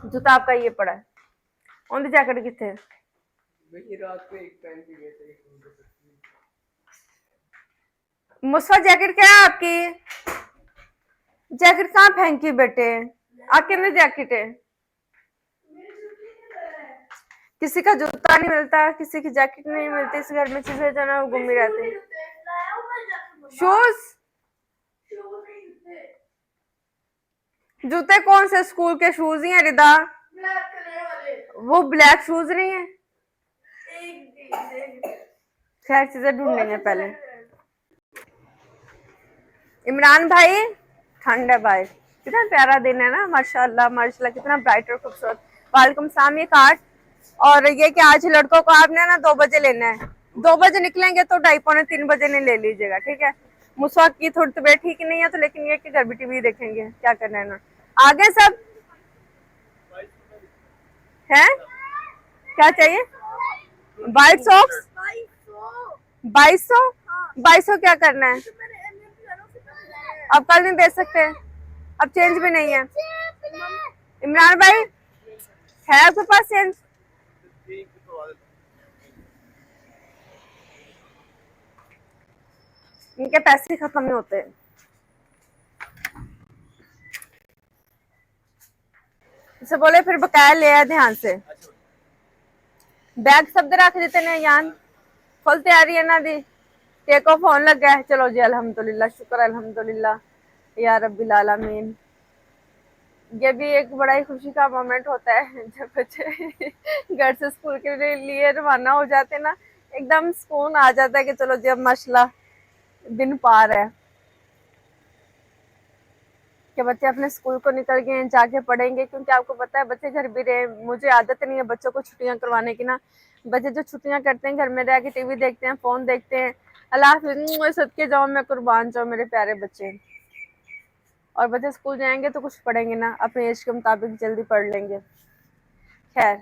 जूता आपका ये पड़ा है। ओंदी जैकेट किथे रात को एक पहन के गए थे। मुस्फा जैकेट क्या है आपकी? जैकेट कहाँ फेंकी बेटे? आपके अंदर जैकेट है। किसी का जूता नहीं मिलता, किसी की जैकेट नहीं मिलती, इस घर में चीजें जो ना वो घूमी रहती। शूज जूते कौन से स्कूल के शूज ही हैं रिदा? वो ब्लैक शूज नहीं है। खैर चीजें ढूंढेंगे पहले। इमरान भाई ठंड है भाई, कितना प्यारा दिन है ना, माशाल्लाह माशाल्लाह कितना ब्राइट और खूबसूरत। वालेकुम सलाम। ये कार्ड और ये कि आज लड़कों को आपने ना 2 बजे लेना है। 2 बजे निकलेंगे तो 2:30-3 बजे नहीं ले लीजिएगा, ठीक है। मुस्वा की थोड़ी तबीयत ठीक नहीं है तो, लेकिन ये कि घर भी टीवी देखेंगे, क्या करना है ना। आगे सब है क्या चाहिए? वाइट सॉक्स 2200 2200 क्या करना है? अब कल नहीं दे सकते, अब चेंज भी नहीं है। इमरान भाई है आपके पास चेंज? इनके पैसे खत्म नहीं होते। इसे बोले फिर बकाया ले आया ध्यान से। बैग सब रख देते ने यान फुल तैयारी है ना दी। टेक ऑफ होने लगा है। चलो जी अल्हम्दुलिल्लाह, शुक्र अल्हम्दुलिल्लाह या रब्बिल आलमीन। ये भी एक बड़ा ही खुशी का मोमेंट होता है जब बच्चे घर से स्कूल के लिए रवाना हो जाते हैं ना, एकदम सुकून आ जाता है कि चलो जी अब माशाल्लाह दिन पार है कि बच्चे अपने स्कूल को निकल गए जाके पढ़ेंगे। क्योंकि आपको पता है बच्चे घर भी रहे, मुझे आदत नहीं है बच्चों को छुट्टियां करवाने की ना। बच्चे जो छुट्टियां करते हैं घर में रह के टीवी देखते हैं, फोन देखते हैं। अल्लाह हाफिज़, सदके जाओ, मैं कुर्बान जाऊं मेरे प्यारे बच्चे। और बच्चे स्कूल जाएंगे तो कुछ पढ़ेंगे ना, अपने एज के मुताबिक जल्दी पढ़ लेंगे। खैर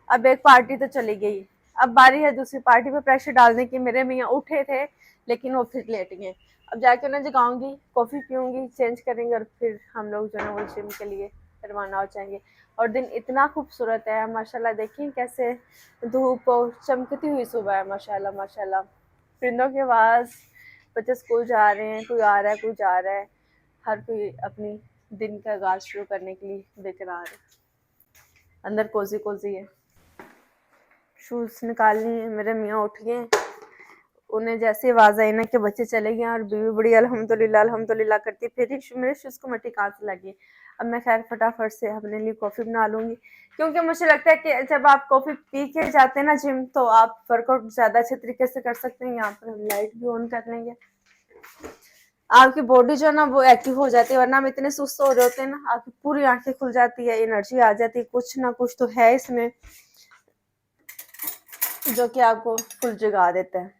अब एक पार्टी तो चली गई, अब बारी है दूसरी पार्टी पे प्रेशर डालने की। मेरे मियाँ उठे थे लेकिन वो फिर लेट गए। अब जाके उन्हें जगाऊंगी, कॉफ़ी पीऊंगी, चेंज करेंगे और फिर हम लोग जो है वो जिम के लिए रवाना हो जाएंगे। और दिन इतना खूबसूरत है माशाल्लाह, देखिए कैसे धूप चमकती हुई सुबह है माशाल्लाह माशाल्लाह। परिंदों की आवाज़, बच्चे स्कूल जा रहे हैं, कोई आ रहा है कोई जा रहा है, हर कोई अपनी दिन का आगाज शुरू करने के लिए बेकरार है। अंदर कोजी कोजी है। शूज़ निकालनी है, मेरे मियाँ उठ गए। उन्हें जैसे आवाज़ आई ना कि बच्चे चले गए और बीवी बड़ी अल्हम्दुलिल्लाह अल्हम्दुलिल्लाह करती, फिर ही मेरे शूज़ को मिट्टी कहाँ से लगी। अब मैं खैर फटाफट से अपने लिए कॉफ़ी बना लूँगी, क्योंकि मुझे लगता है कि जब आप कॉफ़ी पी के जाते हैं ना जिम, तो आप वर्कआउट ज़्यादा अच्छे तरीके से कर सकते हैं। यहाँ पर हम लाइट भी ऑन कर लेंगे, आपकी बॉडी जो है ना वो एक्टिव हो जाती है। वरना हम इतने सुस्त हो रहे होते हैं ना, आपकी पूरी आंखें खुल जाती है, एनर्जी आ जाती है। कुछ ना कुछ तो है इसमें जो कि आपको फुल जगा देता है।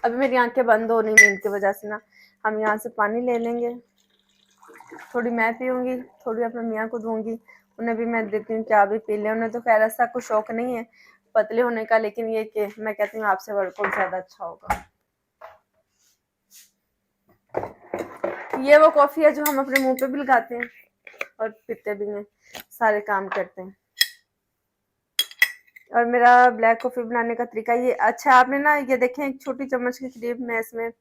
अभी मेरी आंखें बंद हो रही नींद की वजह से ना। हम यहाँ से पानी ले लेंगे, थोड़ी मैं पीऊँगी, थोड़ी अपने मियाँ को दूंगी, उन्हें भी मैं देती हूँ क्या भी पी लें। उन्हें तो खैर ऐसा कुछ शौक नहीं है पतले होने का, लेकिन ये कि मैं कहती हूँ आपसे वर्कआउट ज़्यादा अच्छा होगा। ये वो कॉफ़ी है जो हम अपने मुंह पे भी लगाते हैं और पीते भी हैं, सारे काम करते हैं। और मेरा ब्लैक कॉफ़ी बनाने का तरीका ये अच्छा, आपने ना ये देखें एक छोटी चम्मच के करीब मैं इसमें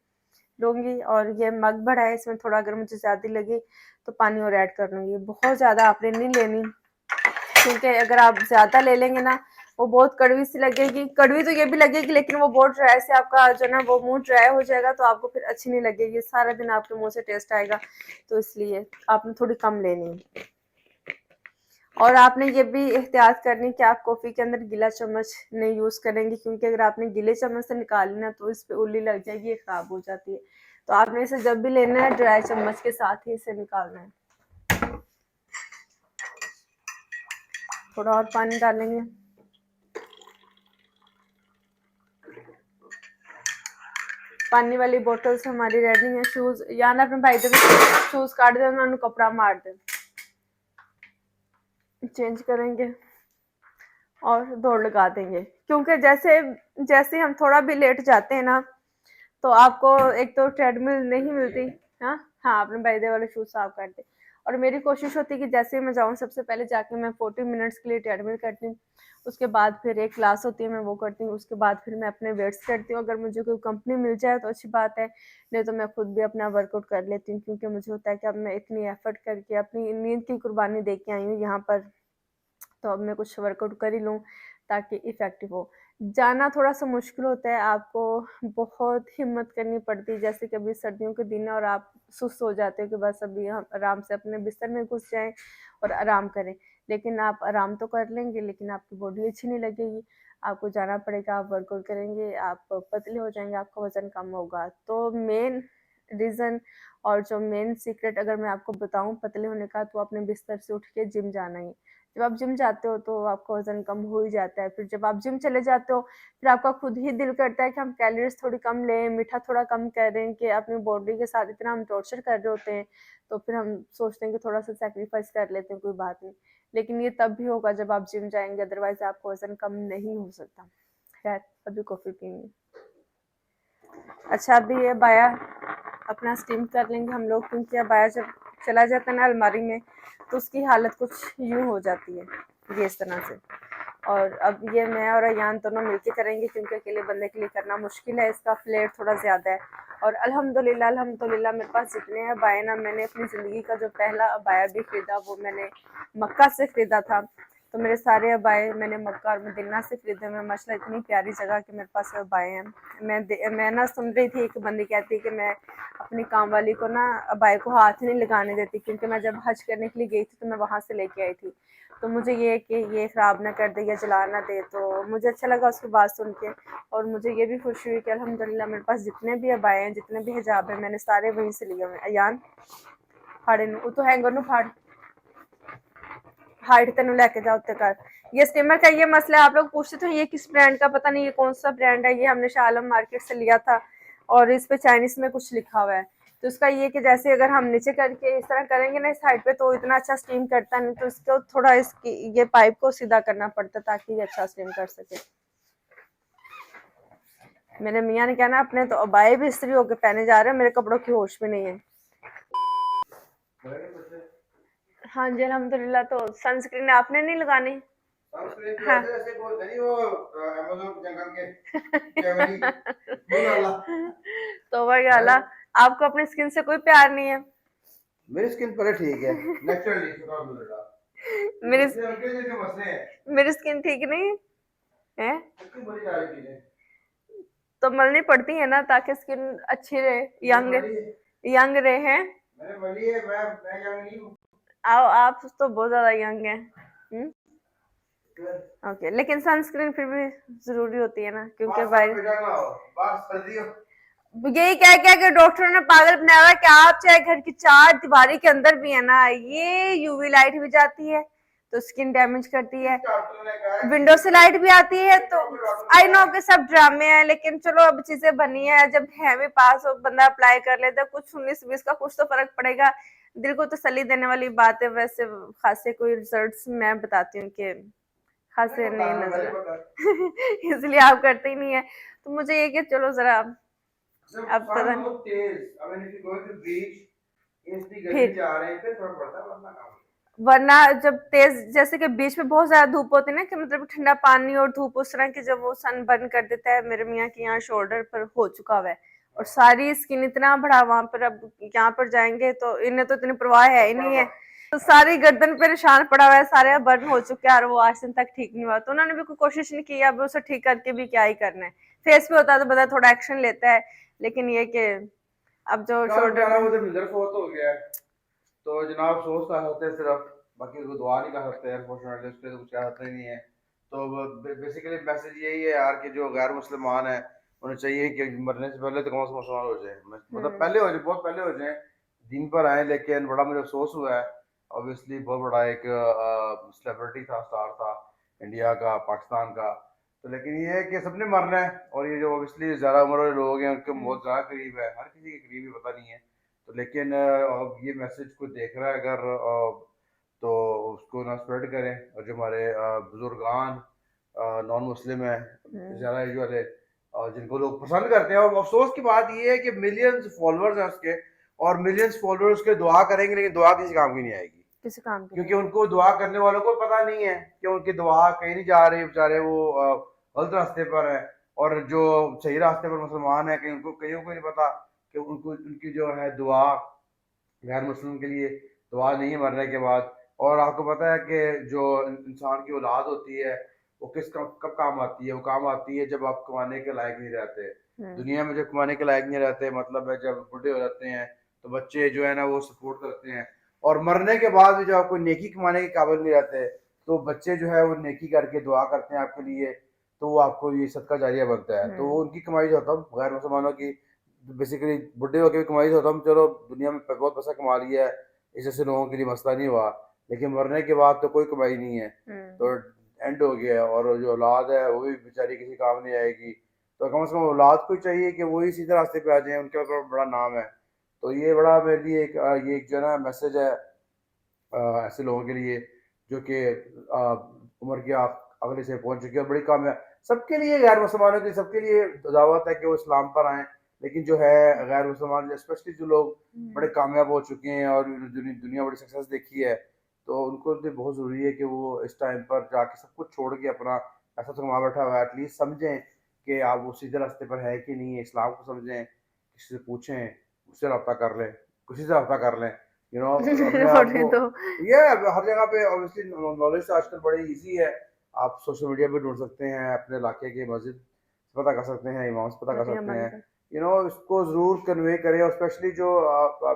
लूँगी। और ये मग बड़ा है, इसमें थोड़ा अगर मुझे ज़्यादा लगे तो पानी और ऐड कर लूँगी। बहुत ज़्यादा आपने नहीं लेनी, क्योंकि अगर आप ज़्यादा ले लेंगे ना वो बहुत कड़वी सी लगेगी, कड़वी तो ये भी लगेगी लेकिन वो बहुत ड्राई से आपका जो ना वो मुंह ड्राई हो जाएगा, तो आपको फिर अच्छी नहीं लगेगी, सारा दिन आपके मुंह से टेस्ट आएगा। तो इसलिए आपने थोड़ी कम लेनी है। और आपने ये भी एहतियात करनी कि आप कॉफ़ी के अंदर गीला चम्मच नहीं यूज़ करेंगे, क्योंकि अगर आपने गीले चम्मच से निकाली ना तो इस पे उल्ली लग जाएगी, ये ख़राब हो जाती है। तो आपने इसे जब भी लेना है ड्राई चम्मच के साथ ही इसे निकालना है। थोड़ा और पानी डालेंगे। पानी वाली बोतल्स हमारी रेडी है। शूज या ना अपने भाई दे शूज काट दे, उन्होंने कपड़ा मार दे, चेंज करेंगे और दौड़ लगा देंगे। क्योंकि जैसे जैसे हम थोड़ा भी लेट जाते हैं ना तो आपको एक तो ट्रेडमिल नहीं मिलती। हाँ हाँ, अपने बैदे वाले शूज साफ कर दे। और मेरी कोशिश होती है कि जैसे मैं जाऊँ सबसे पहले जाके मैं 40 मिनट्स के लिए ट्रेडमिल करती हूँ, उसके बाद फिर एक क्लास होती है मैं वो करती हूँ, उसके बाद फिर मैं अपने वेट्स करती हूँ। अगर मुझे कोई कंपनी मिल जाए तो अच्छी बात है, नहीं तो मैं खुद भी अपना वर्कआउट कर लेती हूँ, क्योंकि मुझे होता है कि अब मैं इतनी एफर्ट करके अपनी नींद की कुर्बानी दे के आई हूँ यहाँ पर, तो अब मैं कुछ वर्कआउट कर ही लूँ ताकि इफ़ेक्टिव हो। जाना थोड़ा सा मुश्किल होता है, आपको बहुत हिम्मत करनी पड़ती है, जैसे कभी सर्दियों के दिन और आप सुस्त हो जाते हो कि बस अभी हम आराम से अपने बिस्तर में घुस जाएं और आराम करें। लेकिन आप आराम तो कर लेंगे लेकिन आपकी बॉडी अच्छी नहीं लगेगी, आपको जाना पड़ेगा, आप वर्कआउट करेंगे, आप पतले हो जाएंगे, आपका वज़न कम होगा। तो मेन रीज़न और जो मेन सीक्रेट अगर मैं आपको बताऊं पतले होने का, तो अपने बिस्तर से उठ के जिम जाना ही। जब आप जिम जाते हो तो आपका वज़न कम हो ही जाता है। फिर जब आप जिम चले जाते हो फिर आपका खुद ही दिल करता है कि हम कैलोरीज थोड़ी कम लें, मीठा थोड़ा कम करें, कि अपनी बॉडी के साथ इतना हम टॉर्चर कर रहे होते हैं, तो फिर हम सोचते हैं कि थोड़ा सा सैक्रिफाइस कर लेते हैं, कोई बात नहीं। लेकिन ये तब भी होगा जब आप जिम जाएंगे, अदरवाइज आपका वज़न कम नहीं हो सकता। खैर, अभी कॉफ़ी पीएंगे। अच्छा, अभी ये बाया अपना स्टीम कर लेंगे हम लोग, क्योंकि अब बाया जब चला जाता है ना अलमारी में तो उसकी हालत कुछ यूँ हो जाती है, ये इस तरह से। और अब ये मैं और अयान दोनों मिलके करेंगे, क्योंकि अकेले बंदे के लिए करना मुश्किल है, इसका फ्लेयर थोड़ा ज़्यादा है। और अल्हम्दुलिल्लाह मेरे पास जितने अबाए ना, मैंने अपनी ज़िंदगी का जो पहला अबाया भी ख़रीदा वो मैंने मक्का से ख़रीदा था। तो मेरे सारे अबाए मैंने मक्का और मदीना से ख़रीदे हुए। माशाल्लाह इतनी प्यारी जगह कि मेरे पास अबाए हैं। मैं ना सुन रही थी, एक बंदी कहती है कि मैं अपनी काम वाली को ना अबाए को हाथ ही नहीं लगाने देती, क्योंकि मैं जब हज करने के लिए गई थी तो मैं वहाँ से लेके आई थी, तो मुझे ये कि ये ख़राब ना कर दे या जला ना दे। तो मुझे अच्छा लगा उसकी बात सुन के, और मुझे ये भी खुशी हुई कि अल्हम्दुलिल्लाह मेरे पास जितने भी अबाए हैं, जितने भी हिजाब हैं, मैंने सारे वहीं से लिए हुए हैं। अयान फाड़े नू वो तो हैंगर नू फाड़ हाइट तेन लेके जाओ उत्ते कर। ये स्टीमर का ये मसला है, आप लोग पूछते थे ये किस ब्रांड का, पता नहीं ये कौन सा ब्रांड है। ये हमने शाह आलम मार्केट से लिया था और इस पे चाइनीज में कुछ लिखा हुआ है। तो इसका ये कि जैसे अगर हम नीचे करके इस तरह करेंगे ना इस हाइट पे, तो इतना अच्छा स्टीम करता नहीं, तो इसको थोड़ा इसकी ये पाइप को सीधा करना पड़ता ताकि ये अच्छा स्टीम कर सके। मेरे मियाँ ने कहना अपने तो अबाए भी इस्त्री होके पहने जा रहे हैं, मेरे कपड़ों की होश भी नहीं है। हाँ जी अल्हम्दुलिल्लाह। तो सनस्क्रीन आपने नहीं लगानी? हाँ। तो वही गाला, आपको अपनी स्किन से कोई प्यार नहीं है। मेरी स्किन पहले ठीक है, नेचुरली अल्हम्दुलिल्लाह। मेरी उनके जैसे मसले हैं, मेरी स्किन ठीक नहीं है इतनी बुरी जा रही है। तो मलनी पड़ती है ना ताकि स्किन अच्छी रहे, यंग रहे हैं। मैंने बोली है, मैं यंग नहीं हूँ। आप तो बहुत ज्यादा यंग हैं। ओके, लेकिन सनस्क्रीन फिर भी जरूरी होती है ना, क्योंकि यही कह क्या कि डॉक्टरों ने पागल बनाया हुआ है कि आप चाहे घर की चार दीवारी के अंदर भी है ना, ये यूवी लाइट भी जाती है तो स्किन डैमेज करती है, विंडो से लाइट भी आती है। तो आई नो के सब ड्रामे हैं, लेकिन चलो अब चीजें बनी है, जब है भी पास हो बंदा अप्लाई कर लेता है, कुछ 19-20 का कुछ तो फर्क पड़ेगा। दिल को तसल्ली देने वाली बात है। वैसे खासे कोई रिजल्ट्स मैं बताती हूँ कि खासे नहीं नजर इसलिए आप करते ही नहीं है। तो मुझे ये कि चलो जरा अब पता वरना जब तेज जैसे कि बीच में बहुत ज्यादा धूप होती है ना, कि मतलब ठंडा पानी और धूप उस तरह की, जब वो सन बर्न कर देता है। मेरे मियाँ के यहाँ शोल्डर पर हो चुका हुआ है और सारी स्किन इतना बड़ा वहां पर, अब यहाँ पर जाएंगे तो इन्हें तो इतनी परवाह है ही नहीं है। तो सारी गर्दन पे निशान पड़ा हुआ है, सारे बर्न हो चुके हैं और वो आज दिन तक ठीक नहीं हुआ। तो उन्होंने भी कोई कोशिश नहीं की, अब उसे ठीक करके भी क्या ही करना है। फेस पे होता है तो बंदा थोड़ा एक्शन लेता है, लेकिन ये कि अब जो क्या शोल्डर बेचारा वो में तो मिलर फोत हो गया है। तो जनाब अफसोस कर सकते हैं सिर्फ, बाकी कोई दुआ नहीं कर सकते अनफॉर्चुनेटली, उसके तो कुछ कह सकते नहीं है। तो बेसिकली मैसेज यही है यार कि जो गैर मुसलमान है उन्हें चाहिए कि मरने से पहले तो कम से कम मुसलमान हो जाए, मतलब पहले हो जाए, बहुत पहले हो जाए, दिन पर आए। लेकिन बड़ा मुझे अफसोस हुआ है, ऑब्वियसली बहुत बड़ा एक सेलिब्रिटी था, स्टार था इंडिया का, पाकिस्तान का। तो लेकिन ये है कि सबने मरना है, और ये जो ऑब्वियसली ज़्यादा उम्र वाले लोग हैं उनके बहुत ज़्यादा करीब है, हर किसी के करीब ही पता नहीं है। तो लेकिन अब ये मैसेज को देख रहा है अगर तो उसको ना स्प्रेड करें, और जो हमारे बुजुर्गान नॉन मुस्लिम है, ज़्यादा एज वाले, जिनको लोग पसंद करते हैं। और अफसोस की बात ये है कि मिलियंस फॉलोअर्स हैं उसके, और मिलियंस फॉलोअर्स के दुआ करेंगे, लेकिन दुआ किसी काम की नहीं आएगी, किसी काम की क्योंकि उनको दुआ करने वालों को पता नहीं है कि उनकी दुआ कहीं नहीं जा रही, बेचारे वो गलत रास्ते पर है। और जो सही रास्ते पर मुसलमान है, कहीं उनको कईयों को नहीं पता कि उनको उनकी जो है दुआ गैर मुस्लिम के लिए दुआ नहीं है मरने के बाद। और आपको पता है कि जो इंसान की औलाद होती है वो कब काम आती है, वो काम आती है जब आप कमाने के लायक नहीं रहते। दुनिया में जब कमाने के लायक नहीं रहते, मतलब है जब बूढ़े हो जाते हैं, तो बच्चे जो है ना वो सपोर्ट करते हैं। और मरने के बाद भी जब आप कोई नेकी कमाने के काबिल नहीं रहते, तो बच्चे जो है वो नेकी करके दुआ करते हैं आपके लिए, तो वो आपको ये सदका जारिया बनता है। तो वो उनकी कमाई जो होता है गैर मुसलमानों की, बेसिकली बुढ़े होकर भी कमाई होता, हम चलो दुनिया में बहुत पैसा कमा लिया है, इस जैसे लोगों के लिए मसला नहीं हुआ, लेकिन मरने के बाद तो कोई कमाई नहीं है, तो एंड हो गया। और जो औलाद है वो भी बेचारी किसी काम नहीं आएगी। तो कम से कम औलाद को चाहिए कि वो ही सीधे रास्ते पे आ जाए, उनके ऊपर बड़ा नाम है। तो ये बड़ा मेरे लिए एक ये एक जो है ना मैसेज है ऐसे लोगों के लिए जो कि उम्र की अगले से पहुंच चुकी है, बड़ी काम है सबके लिए, गैर मुसलमानों की सबके लिए दावत है कि वो इस्लाम पर आएँ। लेकिन जो है गैर मुसलमान, स्पेशली जो लोग बड़े कामयाब हो चुके हैं और दुनिया बड़ी सक्सेस देखी है, तो उनको तो बहुत ज़रूरी है कि वो इस टाइम पर जाके सब कुछ छोड़ के अपना ऐसा तो कमा बैठा हुआ है, एटलीस्ट समझें कि आप वो सीधे रास्ते पर है कि नहीं है, इस्लाम को समझें, किसी से पूछें, उससे रब्ता कर लें, किसी से रब्ता कर लें, यू नो अपने आप रोने को। दो। ये हर जगह पे ऑब्वियसली नॉलेज तो आजकल बड़ी इजी है, आप सोशल मीडिया पे ढूंढ सकते हैं, अपने इलाके के मस्जिद से पता कर सकते हैं, इमाम से पता कर सकते हैं, इसको ज़रूर कन्वे करें। और स्पेशली जो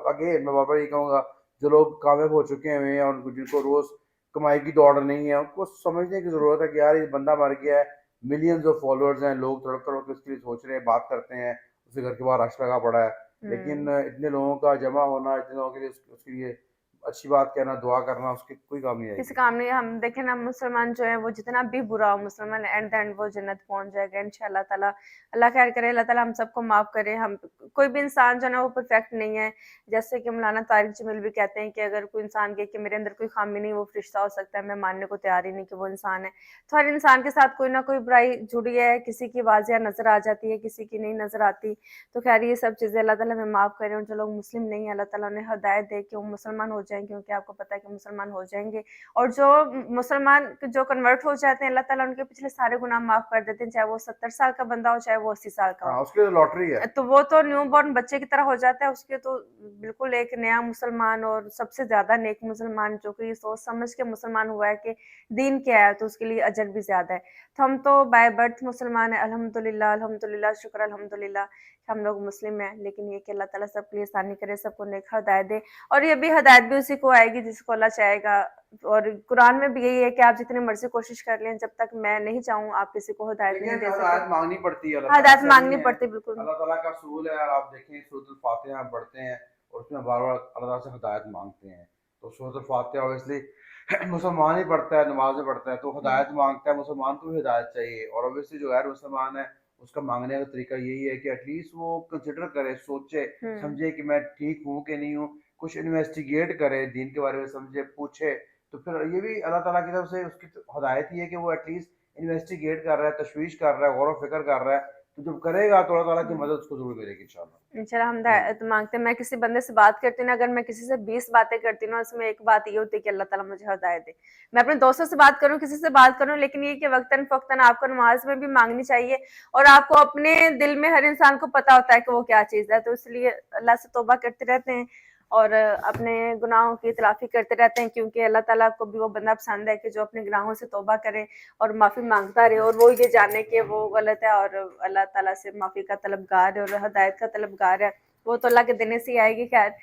अगेन मैं बाबा ये कहूँगा, जो लोग कामयाब हो चुके हैं और जिनको रोज़ कमाई की दौड़ नहीं है, उनको समझने की ज़रूरत है कि यार ये बंदा मर गया है, मिलियंस ऑफ फॉलोअर्स हैं, लोग तड़प तड़प के उसके लिए सोच रहे हैं, बात करते हैं, उसके घर के बाहर रश लगा पड़ा है, लेकिन इतने लोगों का जमा होना, इतने लोगों के लिए उसके लिए अच्छी बात कहना, दुआ करना, उसके कोई काम नहीं किसी आएगी। काम नहीं। हम देखें ना, मुसलमान जो है वो जितना भी बुरा हो, मुसलमान एट द एंड वो जन्नत पहुंच जाएगा इंशाल्लाह ताला। अल्लाह खैर करे, अल्लाह ताला हम सबको माफ करे। हम कोई भी इंसान जो है ना वो परफेक्ट नहीं है। जैसे कि मौलाना तारिक जमील भी कहते हैं कि अगर कोई इंसान कहे कि मेरे अंदर कोई खामी नहीं, वो फरिश्ता हो सकता है, मैं मानने को तैयार ही नहीं कि वो इंसान है। तो हर इंसान के साथ कोई ना कोई बुराई जुड़ी है, किसी की वाजिया नजर आ जाती है, किसी की नहीं नजर आती। तो खैर ये सब चीजें अल्लाह ताला हमें माफ करें। और जो लोग मुस्लिम नहीं है, अल्लाह ताला उन्हें हिदायत दे कि वो मुसलमान हो जाएं, क्योंकि आपको पता है कि मुसलमान हो जाएंगे। और जो मुसलमान जो कन्वर्ट हो जाते हैं, अल्लाह ताला उनके पिछले सारे गुनाह माफ कर देते हैं, चाहे वो 70 साल का बंदा हो, चाहे वो 80 साल का हाँ, हो। उसके लिए लॉटरी है। तो वो तो न्यू बॉर्न बच्चे की तरह हो जाता है, उसके तो बिल्कुल एक नया मुसलमान, और सबसे ज्यादा नेक मुसलमान, जो कि सोच समझ के मुसलमान हुआ है कि दीन क्या है, तो उसके लिए अजर भी ज्यादा है। तो हम तो बाय बर्थ मुसलमान है, अल्हम्दुलिल्लाह अल्हम्दुलिल्लाह शुक्र अल्हम्दुलिल्लाह हम लोग मुस्लिम हैं। लेकिन ये कि अल्लाह ताला सबके लिए आसानी करे, सबको नेक हिदायत दे, और ये भी हिदायत भी उसी को आएगी जिसको अल्लाह चाहेगा। और कुरान में भी यही है कि आप जितनी मर्जी कोशिश कर लें, जब तक मैं नहीं चाहूँ आप किसी को हिदायत नहीं लेकिन दे हिदायत सकते। मांगनी पड़ती है, हाँ, हिदायत ऐसा मांगनी नहीं है। पड़ती, बिल्कुल। अल्लाह ताला का असूल है, और आप देखें सूरत फातिहा हम पढ़ते हैं और उसमें बार बार अल्लाह ताला से हिदायत मांगते हैं। तो सूरत फातिहा ऑब्वियसली मुसलमान ही पढ़ता है, नमाज में पढ़ता है, तो हिदायत मांगता है, मुसलमान को भी हिदायत चाहिए। और ऑब्वियसली जो गैर मुसलमान है उसका मांगने का तरीका यही है कि एटलीस्ट वो कंसिडर करे, सोचे समझे कि मैं ठीक हूँ कि नहीं हूँ, कुछ इन्वेस्टिगेट करे, दीन के बारे में समझे, पूछे। तो फिर ये भी अल्लाह ताला की तरफ से उसकी हिदायत ही है कि वो एटलीस्ट इन्वेस्टिगेट कर रहा है, तशवीश कर रहा है, गौर व फिक्र कर रहा है। तो जब करेगा तो अल्लाह ताला की मदद उसको जरूर मिलेगी इंशाल्लाह। इंशाल्लाह हम हिदायत मांगते हैं। मैं किसी बंदे से बात करती हूँ ना, अगर मैं किसी से 20 बातें करती हूँ ना, उसमें एक बात ये होती है कि अल्लाह ताला मुझे हिदायत दे। मैं अपने दोस्तों से बात करूँ, किसी से बात करूँ, लेकिन ये कि वक्तन फक्तन आपको नमाज में भी मांगनी चाहिए, और आपको अपने दिल में हर इंसान को पता होता है कि वो क्या चीज़ है, तो इसलिए अल्लाह से तौबा करते रहते हैं। और अपने गुनाहों की तलाफी करते रहते हैं, क्योंकि अल्लाह ताला को भी वो बंदा पसंद है कि जो अपने गुनाहों से तौबा करे और माफ़ी मांगता रहे, और वो ये जाने कि वो गलत है और अल्लाह ताला से माफ़ी का तलबगार है और हदायत का तलबगार है। वो तो अल्लाह के देने से ही आएगी। खैर,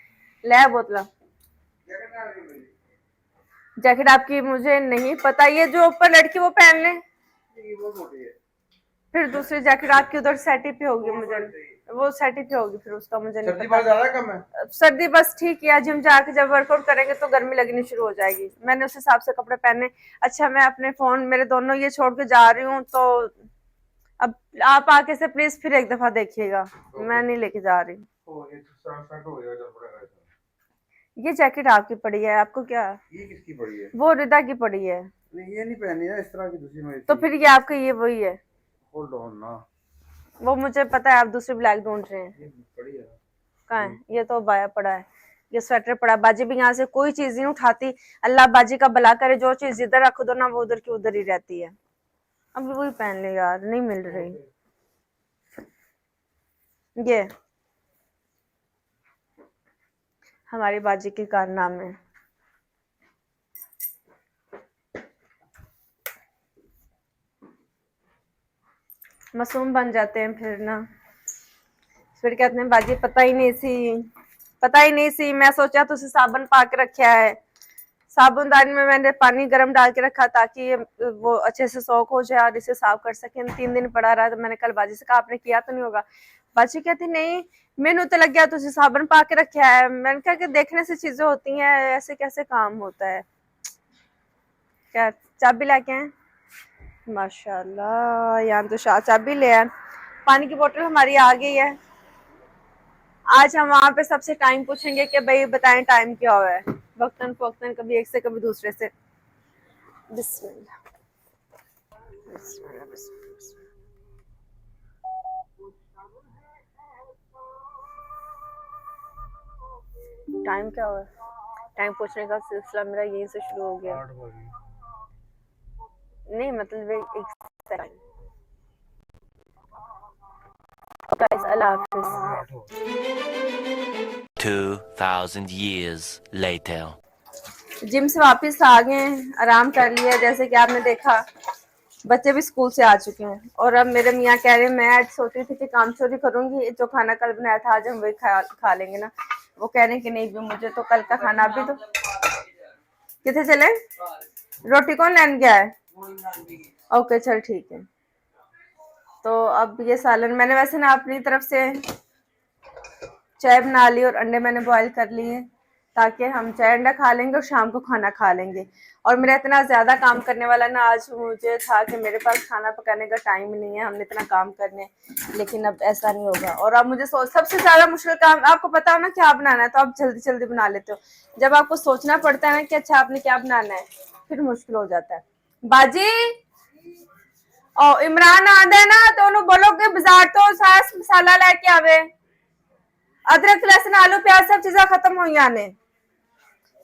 ले बोतला जैकेट आपकी मुझे नहीं पता, ये जो ऊपर लड़की वो पहन ले, वो मोटी है। फिर दूसरी जैकेट आपकी उधर सेटी पे होगी, मुझे वो सेटी पे होगी, फिर उसका मुझे नहीं सर्दी पता। बहुत ज्यादा कम है। सर्दी बस ठीक है, जिम जाके जब वर्कआउट करेंगे तो गर्मी लगनी शुरू हो जाएगी। मैंने उस हिसाब से कपड़े पहने। अच्छा, मैं अपने फोन मेरे दोनों ये छोड़ के जा रही हूँ, तो अब आप आके से प्लीज फिर एक दफा देखिएगा, मैं नहीं लेके जा रही। ये तो शर्ट हो गया, चल पड़ेगा इसमें। ये जैकेट आपकी पड़ी है, आपको क्या? ये किसकी पड़ी है? वो रिदा की पड़ी है। नहीं, ये नहीं पहनी है, इस तरह की दूसरी में तो फिर ये आपका ये वही है? होल्ड ऑन ना, वो मुझे पता है, आप दूसरी ब्लैक ढूंढ रहे हैं। ये पड़ी है। कहाँ है? ये तो बाया पड़ा है, ये स्वेटर पड़ा। बाजी भी यहाँ से कोई चीज नहीं उठाती। अल्लाह बाजी का भला करे, जो चीज जिधर रख दो ना वो उधर की उधर ही रहती है। अब वही पहन ले यार, नहीं मिल रही। ये हमारी बाजी के कारनामे। मासूम बन जाते हैं फिर ना, फिर कहते हैं बाजी पता ही नहीं सी, मैं सोचा तुझे साबुन पा के रखा है। साबुनदानी में मैंने पानी गर्म डाल के रखा ताकि ये वो अच्छे से सोख हो जाए और इसे साफ कर सके। 3 दिन पड़ा रहा, तो मैंने कल बाजी से कहा आपने किया तो नहीं होगा। बाजी कहती नहीं, मैनू तो लग गया तुझे साबुन पा के रखा है। मैंने कहा कि देखने से चीजें होती हैं, ऐसे कैसे काम होता है। क्या चाबी लाके आए? माशाल्लाह, यहाँ तो चाबी ले आए। पानी की बोतल हमारी आ गई है। आज हम वहाँ पे सबसे टाइम पूछेंगे कि भाई बताएं टाइम क्या हुआ है, वक्तन फवक्तन, कभी एक से कभी दूसरे से। बिस्मिल्लाह बिस्मिल्लाह बिस्मिल्लाह। टाइम क्या हुआ है? टाइम पूछने का सिलसिला मेरा यहीं से शुरू हो गया। नहीं मतलब एक सेकंड। गाइस, अल्लाह हाफिज़। 2000 years later. जिम से वापस आ गए हैं, आराम कर लिया। जैसे कि आपने देखा, बच्चे भी स्कूल से आ चुके हैं और अब मेरे मियाँ कह रहे हैं, मैं आज सोच रही थी कि काम चोरी करूंगी, जो खाना कल बनाया था आज हम वही खा लेंगे ना। वो कह रहे हैं कि नहीं भी मुझे तो कल का खाना। अभी तो कितने चले? रोटी कौन लेने गया है? ओके चल ठीक है। तो अब ये सालन मैंने वैसे ना अपनी तरफ से चाय बना ली और अंडे मैंने बॉईल कर लिए, ताकि हम चाय अंडा खा लेंगे और शाम को खाना खा लेंगे। और मेरा इतना ज़्यादा काम करने वाला ना, आज मुझे था कि मेरे पास खाना पकाने का टाइम नहीं है, हमने इतना काम करने, लेकिन अब ऐसा नहीं होगा। और अब मुझे सबसे ज़्यादा मुश्किल काम, आपको पता हो ना क्या बनाना है, तो आप जल्दी जल्दी बना लेते हो। जब आपको सोचना पड़ता है ना कि अच्छा आपने क्या बनाना है, फिर मुश्किल हो जाता है। बाजी और इमरान आंदा है ना, तो उन्होंने बोलो कि बाजार तो सास मसाला लेके आवे, अदरक लहसुन आलू प्याज सब चीज़ें खत्म हो जाने।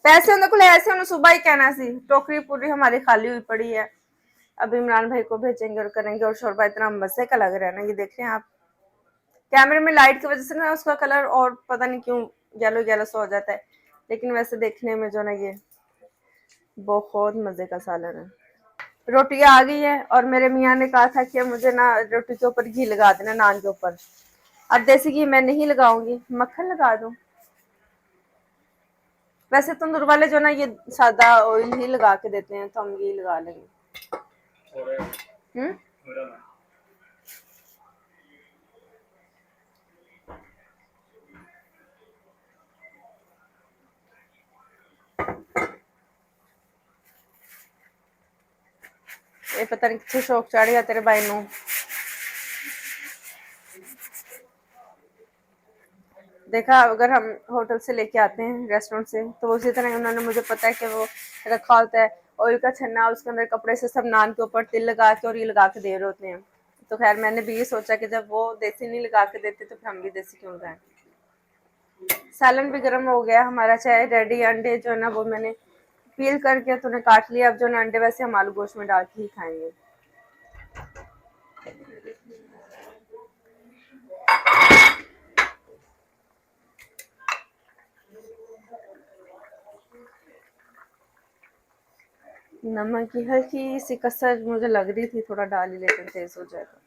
पैसे उन्हें को ऐसे उन्हें सुबह ही कहना सी। टोकरी पूरी हमारी खाली हुई पड़ी है। अब इमरान भाई को भेजेंगे और करेंगे। और शोरबा इतना मजे का लग रहा है ना, ये देख रहे हैं आप, कैमरे में लाइट की वजह से ना उसका कलर और पता नहीं क्यों येलो येलो सा हो जाता है, लेकिन वैसे देखने में जो ना ये बहुत मजे का सालन है। रोटी आ गई है और मेरे मियाँ ने कहा था कि मुझे ना रोटी के ऊपर घी लगा देना, नान के ऊपर। अब देसी घी मैं नहीं लगाऊंगी, मक्खन लगा दूं। वैसे तंदूर वाले जो ना ये सादा ऑयल ही लगा के देते हैं, तो हम ये लगा लेंगे। ये पता नहीं कितने शौक चढ़ गया तेरे भाई नू। देखा, अगर हम होटल से लेके आते हैं, रेस्टोरेंट से, तो उसी तरह उन्होंने, मुझे पता है कि वो रखा होता है ऑयल का छन्ना, उसके अंदर कपड़े से सब नान के ऊपर तिल लगा के और ये लगा के दे रहे होते हैं। तो खैर मैंने भी ये सोचा कि जब वो देसी नहीं लगा के देते तो फिर हम भी देसी क्यों लगाएं। सालन भी गर्म हो गया, हमारा चाय रेडी। अंडे जो है ना वो मैंने पील करके तूने काट लिया। अब जो ना अंडे वैसे हम आलू गोश्त में डाल के ही खाएंगे। नमक की हल्की सी कसर मुझे लग रही थी, थोड़ा डाल ही लेकिन तेज हो जाएगा।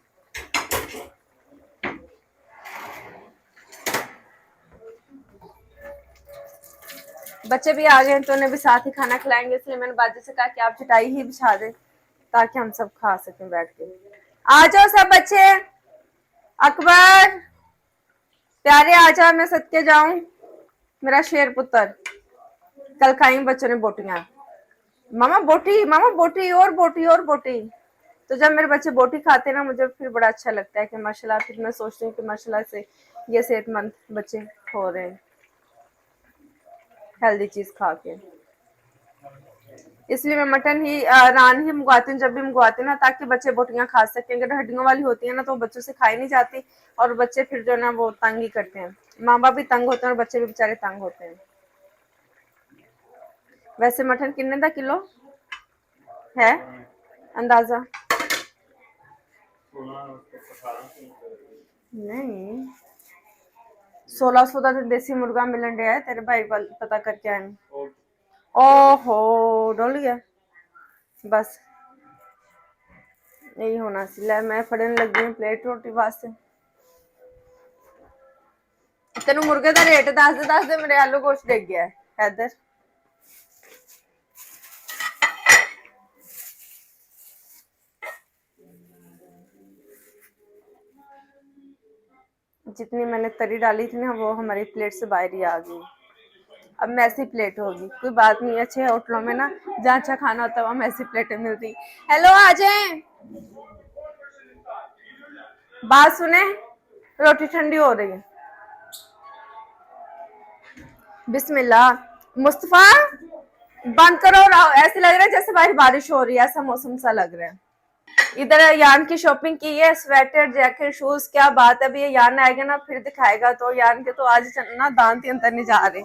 बच्चे भी आ गए हैं तो उन्हें भी साथ ही खाना खिलाएंगे, इसलिए मैंने बाजी से कहा कि आप चटाई ही बिछा दें ताकि हम सब खा सकें बैठ के। आ जाओ सब बच्चे। अकबर प्यारे आ जाओ, मैं सदके जाऊं, मेरा शेर पुत्र। कल खाई बच्चों ने बोटियां। मामा बोटी और बोटी और बोटी। तो जब मेरे बच्चे बोटी खाते ना मुझे फिर बड़ा अच्छा लगता है कि माशाल्लाह, फिर मैं सोचती हूँ कि माशाल्लाह से ये सेहतमंद बच्चे हो रहे हैं हेल्दी चीज खा के। इसलिए मैं मटन ही रान ही मंगवाती हूँ जब भी मंगवाती हूँ ना, ताकि बच्चे बोटियां खा सकें। अगर हड्डियों वाली होती है ना तो बच्चों से खाई नहीं जाती और बच्चे फिर जो है ना वो तंग ही करते हैं। माँ बाप भी तंग होते हैं और बच्चे भी बेचारे तंग होते हैं। वैसे मटन कितने का किलो है अंदाजा? नहीं 1600 का तो देसी मुर्गा मिलन डया है, तेरे भाई पता करके आए। ओहो डोल गया, बस यही होना सी। लै मैं फड़न लगी हूँ प्लेट रोटी वास्ते। तेन मुर्गे का रेट दस दे मेरे आलू गोश्त डिग गया है हैदर। जितनी मैंने तरी डाली थी ना वो हमारी प्लेट से बाहर ही आ गई। अब मैसी प्लेट होगी, कोई बात नहीं। अच्छे होटलों में ना जहाँ अच्छा खाना होता है वहाँ मैसी प्लेटें मिलती। हेलो आ जाए, बात सुने, रोटी ठंडी हो रही है। बिस्मिल्लाह। मुस्तफा बंद करो, ऐसे लग रहा है जैसे बाहर बारिश हो रही है, ऐसा मौसम सा लग रहा है। इधर यान की शॉपिंग की है, स्वेटर जैकेट शूज, क्या बात है। अभी ये यान आएगा ना फिर दिखाएगा। तो यान के तो आज ना दांत ही अंदर नहीं जा रहे।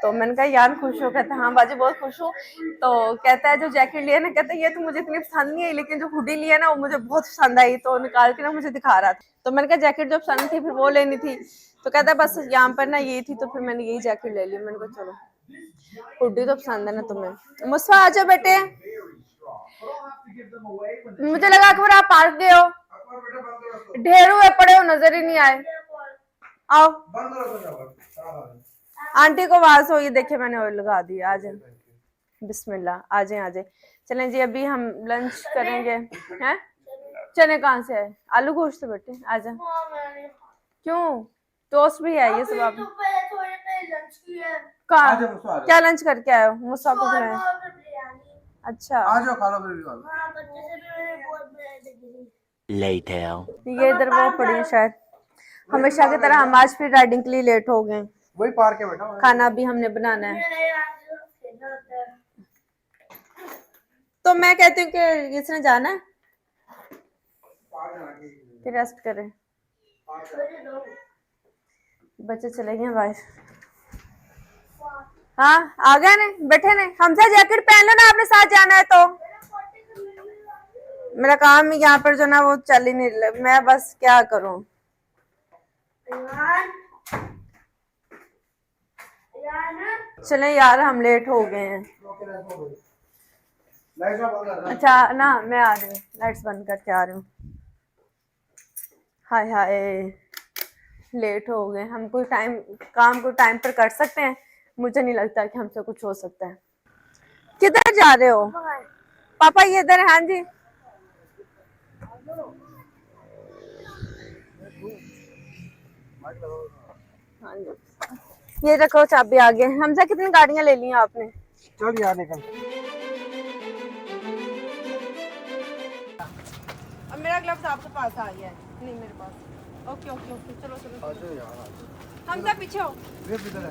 तो मैंने कहा यान खुश हो, कहता हाँ बाजी बहुत खुश हूँ। तो कहता है जो जैकेट लिया ना, कहता है ये तो मुझे इतनी पसंद नहीं आई, लेकिन जो हुडी लिया ना वो मुझे बहुत पसंद आई। तो निकाल के ना मुझे दिखा रहा था। तो मैंने कहा जैकेट जो पसंद थी फिर वो लेनी थी। तो कहता है बस यहाँ पर ना यही थी, तो फिर मैंने यही जैकेट ले ली। मैंने कहा चलो हुडी तो पसंद है ना तुम्हें। मुस्फा आ जाओ बेटे। मुझे लगा अकबर आप पार्क गए हो, ढेर हुए पड़े हो नजर ही नहीं आए। आओ आंटी को आवाज हो, ये देखे मैंने ऑयल लगा दिया। आ जाए बिस्मिल्लाह, आ जाए आ जाए। चलें जी अभी हम लंच करेंगे। हैं चने कहाँ से है? आलू गोश्त बेटे आ जा। क्यों टोस्ट भी है ये सब? आप कहाँ क्या लंच करके आए हो? मुस्सा को खिलाएं। अच्छा आ जाओ खा लो फिर भी खा लो। Later. ये इधर वो पड़ी है शायद। हमेशा की तरह हम आज फिर राइडिंग के लिए लेट हो गए। वही पार्क है बेटा। खाना भी हमने बनाना है। तो मैं कहती हूँ कि इसने जाना है कि रेस्ट करें। बच्चे चले गए बाहर। हाँ आ गए ने, बैठे ने। हमजा जैकेट पहन लो ना, आपने साथ जाना है तो। मेरा काम ही यहाँ पर जो ना वो चल ही नहीं रहा, मैं बस क्या करूं। चले यार हम लेट हो गए हैं। अच्छा ना मैं आ रही हूँ, लाइट्स बंद करके आ रही हूँ। हाय हाय लेट हो गए हम। कोई टाइम काम को टाइम पर कर सकते हैं? मुझे नहीं लगता कि हमसे कुछ हो सकता है। किधर जा रहे हो पापा? ये इधर। हाँ जी हाँ जी ये रखो चाबी। आगे हमसे कितनी गाड़ियां ले ली आपने? चल यार निकल। अब मेरा ग्लव्स आपके पास आ गया है। नहीं मेरे पास। ओके ओके ओके चलो चलो हमसे पीछे हो।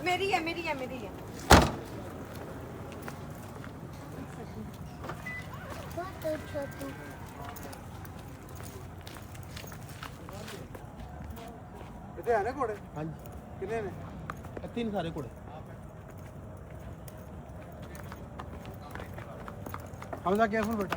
मेरी है मेरी है मेरी है। कितने हैं घोड़े? हाँ जी कितने ने? 3 सारे घोड़े। हमजा केयरफुल बेटा।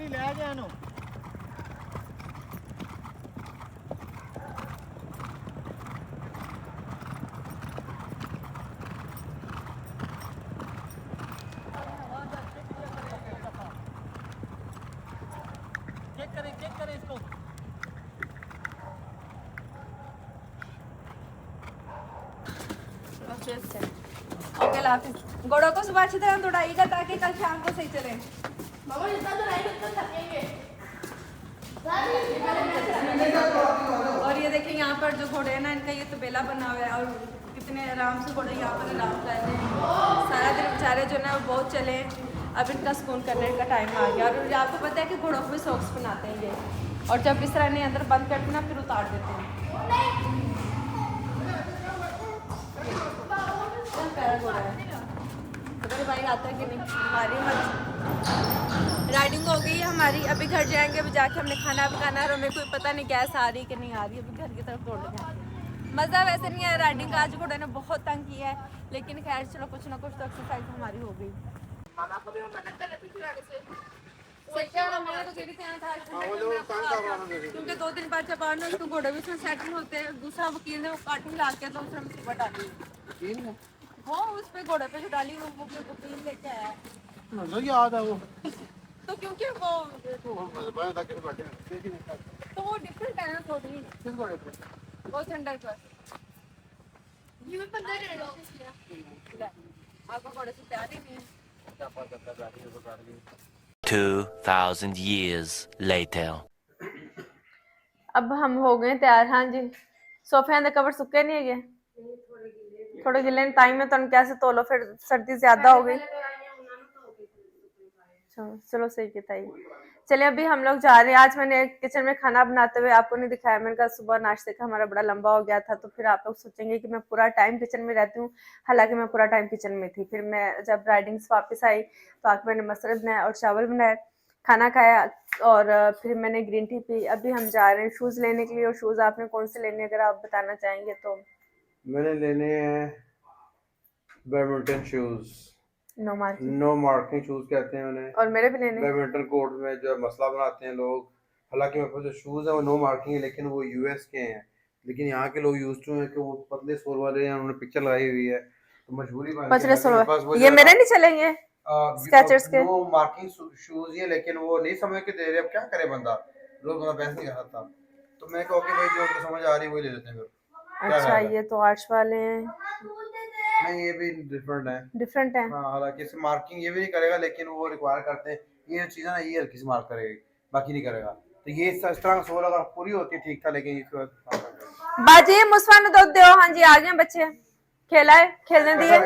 ਕਾਫੀ ਲੈ ਗਿਆ ਇਹਨੂੰ चेक करें इसको ओके लाफिज घोड़ों को सुबह अच्छी तरह दौड़ाइएगा ताकि कल शाम को सही चले। मामा जितना तो राइड उतना थकेंगे। और ये देखिए यहाँ पर जो घोड़े हैं ना इनका ये तबेला बना हुआ है और कितने आराम से घोड़े यहाँ पर आराम कर रहे हैं। सारा दिन बेचारे जो ना वो बहुत चले, अब इनका सुकून करने का टाइम आ गया। और आपको पता है कि घोड़ों को भी सॉक्स बनाते हैं ये, और जब इस तरह नहीं अंदर बंद करते ना फिर उतार देते हैं। प्यारा घोड़ा है। तो भाई आता है कि नहीं? हमारी राइडिंग हो गई है हमारी, अभी घर जाएंगे, अभी जाके हमने खाना पकाना है और हमें कोई पता नहीं गैस आ रही कि नहीं आ रही। अभी घर की तरफ दौड़ लगे। मज़ा वैसे नहीं है राइडिंग का, आज घोड़े ने बहुत तंग किया है, लेकिन खैर चलो कुछ ना कुछ तो एक्सरसाइज हमारी हो गई। क्योंकि 2 दिन बाद जब आना उसको घोड़े भी उसमें सेटिंग होते हैं। दूसरा वकील ने वो काटिंग ला के तो उसने मुसीबत डाली, वो उस पे घोड़े पे जो डाली वो वकील लेके आया मतलब याद है वो तो क्योंकि वो डिफरेंट है ना थोड़ी वो सेंटर पर ये भी 15 ले लो। आपको घोड़े से प्यार ही नहीं है। 2,000 years later. अब हम हो गए तैयार। हाँ जी, सोफे अंदर कवर सुके नहीं है, थोड़े गिले टाइम में तो हम कैसे तो लो, फिर सर्दी ज्यादा हो गई। चलो सही किया ही। चलिए अभी हम लोग जा रहे हैं। आज मैंने किचन में खाना बनाते हुए आपको नहीं दिखाया। मैंने कहा सुबह नाश्ते का हमारा बड़ा लंबा हो गया था, तो फिर आप लोग सोचेंगे कि मैं पूरा टाइम किचन में रहती हूँ, हालांकि मैं पूरा टाइम किचन में थी। फिर मैं जब राइडिंग से वापस आई तो आके मैंने मसरत बनाया और चावल बनाया, खाना खाया और फिर मैंने ग्रीन टी पी। अभी हम जा रहे हैं शूज़ लेने के लिए। और शूज़ आपने कौन से लेने, अगर आप बताना चाहेंगे तो? मैंने लेने हैं badminton shoes, no marking, no marking shoes कहते हैं उन्हें। और मेरे भी लेने। बैडमिंटन कोर्ट में जो मसला बनाते हैं लोग, हालांकि मेरे पास जो शूज है वो नो मार्किंग है, लेकिन वो यूएस के हैं। लेकिन यहाँ के लोग यूज टू हैं कि वो पतले सोल वाले हैं, उन्होंने पिक्चर लगाई हुई है तो मजबूरी बन पतले सोल मेरे पास वो ये मेरे नहीं चलेंगे स्केचर्स के। नो मार्किंग शूज ही है, लेकिन वो नहीं समझ के दे रहे। अब क्या करे बंदा, रोज बंदा बहस नहीं कर सकता। तो मैं कहा कि भाई जो उनको समझ आ रही है वही ले लेते हैं फिर। अच्छा ये तो आर्ट्स वाले हैं। नहीं ये भी डिफरेंट है, डिफरेंट है। हाँ, हालांकि इसमें मार्किंग ये भी नहीं करेगा, लेकिन वो रिक्वायर करते हैं ये चीज़ है ना, ये हल्की सी मार्क करेगी, बाकी नहीं करेगा। तो ये इस तरह का सोल अगर पूरी होती है ठीक था, लेकिन इसके बाद बाजी मुस्कान दो दो। हाँ जी आ गए बच्चे, खेला है, खेलने दिए,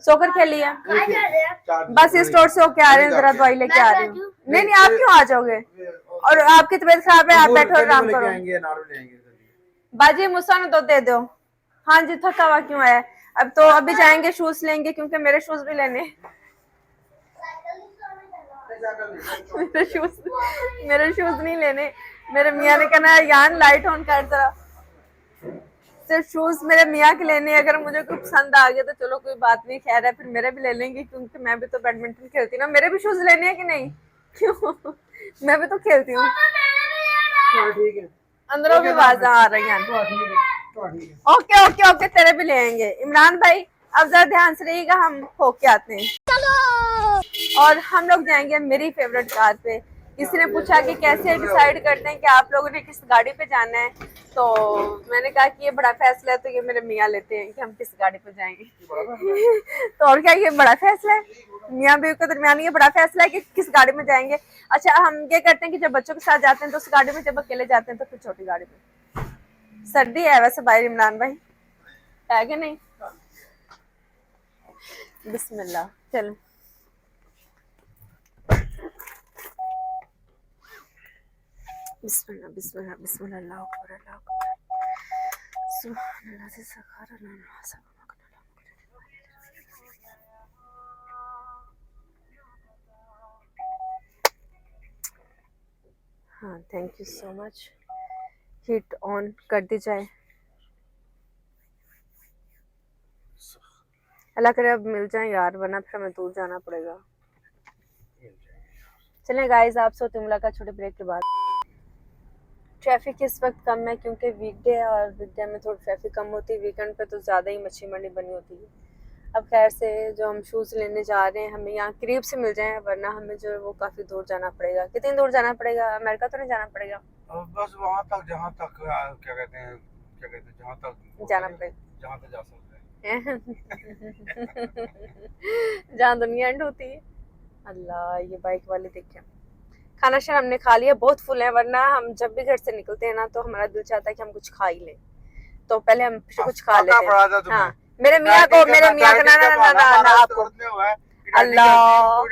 सोकर खेल लिया। बस इस स्टोर से होके आ रहे हैं, जरा दवाई लेके आ रही हूँ। नहीं नहीं आप क्यों आ जाओगे, और आपकी तबीयत खराब है, आप बैठो आराम करो। बाजी मुस्कान दो दे दो। हाँ जी थका हुआ क्यों है। अब तो अभी जाएंगे शूज लेंगे, क्योंकि मेरे शूज भी लेने। मेरे शूज नहीं लेने। मेरे मियाँ ने कहना है यान लाइट ऑन कर जरा। सिर्फ शूज मेरे मियाँ के लेने। अगर मुझे कुछ पसंद आ गया तो चलो कोई बात नहीं, खैर है, फिर मेरे भी ले लेंगे, क्योंकि मैं भी तो बैडमिंटन खेलती ना। मेरे भी शूज लेने हैं कि नहीं? क्यों मैं भी तो खेलती हूँ। ठीक है, अंदरों भी आवाज़ आ रही है। ओके ओके ओके तेरे भी ले आएंगे। इमरान भाई अब जरा ध्यान से रहिएगा, हम होके आते हैं। चलो। और हम लोग जाएंगे मेरी फेवरेट कार पे। किसी ने पूछा कि कैसे डिसाइड करते हैं कि आप लोगों ने किस गाड़ी पे जाना है, तो मैंने कहा कि ये बड़ा फैसला है, तो ये मेरे मियाँ लेते हैं कि हम किस गाड़ी पे जाएंगे। तो और क्या, ये बड़ा फैसला है, मियाँ बीवी के दरमियान ये बड़ा फैसला है कि किस गाड़ी में जाएंगे। अच्छा हम ये करते हैं कि जब बच्चों के साथ जाते हैं तो उस गाड़ी में, जब अकेले जाते हैं तो फिर छोटी गाड़ी में। सर्दी है वैसे बाहर इमरान भाई, है कि नहीं? बिस्मिल्लाह चलो। बिस्मिल्लाह बिस्मिल्लाह बिस्मिल्लाह अल्लाहु अकबर अल्लाहु अकबर सुब्हानल्लाह से सखारा लना सब। हाँ thank you so much. Heat on कर दी जाए। अल्लाह करे अब मिल जाए यार, वरना फिर हमें दूर जाना पड़ेगा। चलें गाइस, आपसे होती है मुलाकात छोटे ब्रेक के बाद। ट्रैफिक इस वक्त कम है क्योंकि वीकडे है और वीकडे में थोड़ी ट्रैफिक कम होती है, वीकेंड पे तो ज़्यादा ही मच्छी मंडी बनी होती है। अब खैर से जो हम शूज़ लेने जा रहे हैं हमें यहाँ करीब से मिल जाए, वरना हमें जो है वो काफ़ी दूर जाना पड़ेगा। कितनी दूर जाना पड़ेगा? अमेरिका तो नहीं जाना पड़ेगा? बस वहाँ तक जहाँ तक क्या कहते हैं जहाँ तक जाना पड़ेगा, जहाँ तक जा सकते हैं। जहाँ दुनिया एंड होती है। अल्लाह, ये बाइक वाले देखें। खाना शाना हमने खा लिया, बहुत फुल है, वरना हम जब भी घर से निकलते हैं ना तो हमारा दिल चाहता है कि हम कुछ खा ही लें, तो पहले हम कुछ खा लेते हैं। हाँ, मेरे मियाँ को, मेरे मियाँ का ना आपको अल्लाह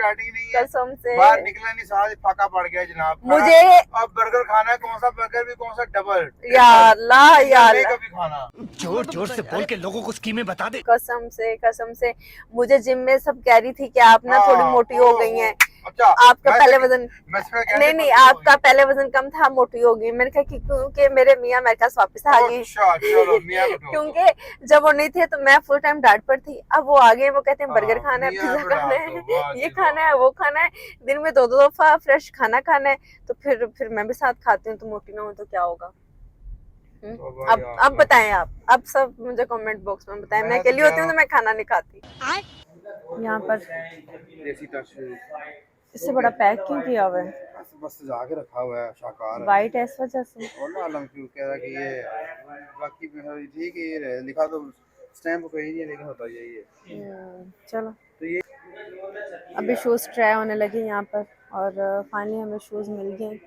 कसम से बाहर निकला नहीं, सारा फाका पड़ गया जनाब। मुझे अब बर्गर खाना है, कौन सा बर्गर भी, कौन सा डबल, या अल्लाह या अल्लाह, कभी खाना। जोर जोर से बोल के लोगों को स्कीमें बता दे। कसम से मुझे जिम में सब कह रही थी कि आप ना थोड़ी मोटी हो गई हैं। अच्छा, आपका पहले वजन नहीं, आपका आपका पहले वजन कम था, मोटी हो गई। मैंने कहा कि क्योंकि मेरे मियाँ मेरे पास वापस आ गए, चलो मियां को ठोको। क्योंकि जब वो नहीं थे तो मैं फुल टाइम डाइट पर थी, अब वो आ गए, वो कहते हैं बर्गर खाना है, मियां पिज्जा को खाना डाल है, दो, वाह ये जी खाना है, वो खाना है, दिन में 2-2 दफा फ्रेश खाना खाना है, तो फिर मैं भी साथ खाती हूँ, तो मोटी ना हो तो क्या होगा। अब बताएं आप, अब सब मुझे कमेंट बॉक्स में बताएं। मैं अकेली होती हूँ तो मैं खाना नहीं खाती। यहाँ पर देसी टच इससे बड़ा पैक क्यों किया हुआ है? बस सजा के रखा हुआ है, शाकाहार है। वाइट है इस वजह से। और ना आलम क्यों कह रहा कि ये बाकी में ठीक है, ये लिखा तो स्टैम्प कहीं नहीं है, लेकिन होता यही है। चलो, तो ये अभी शूज़ ट्राई होने लगे यहाँ पर, और फाइनली हमें शूज़ मिल गए।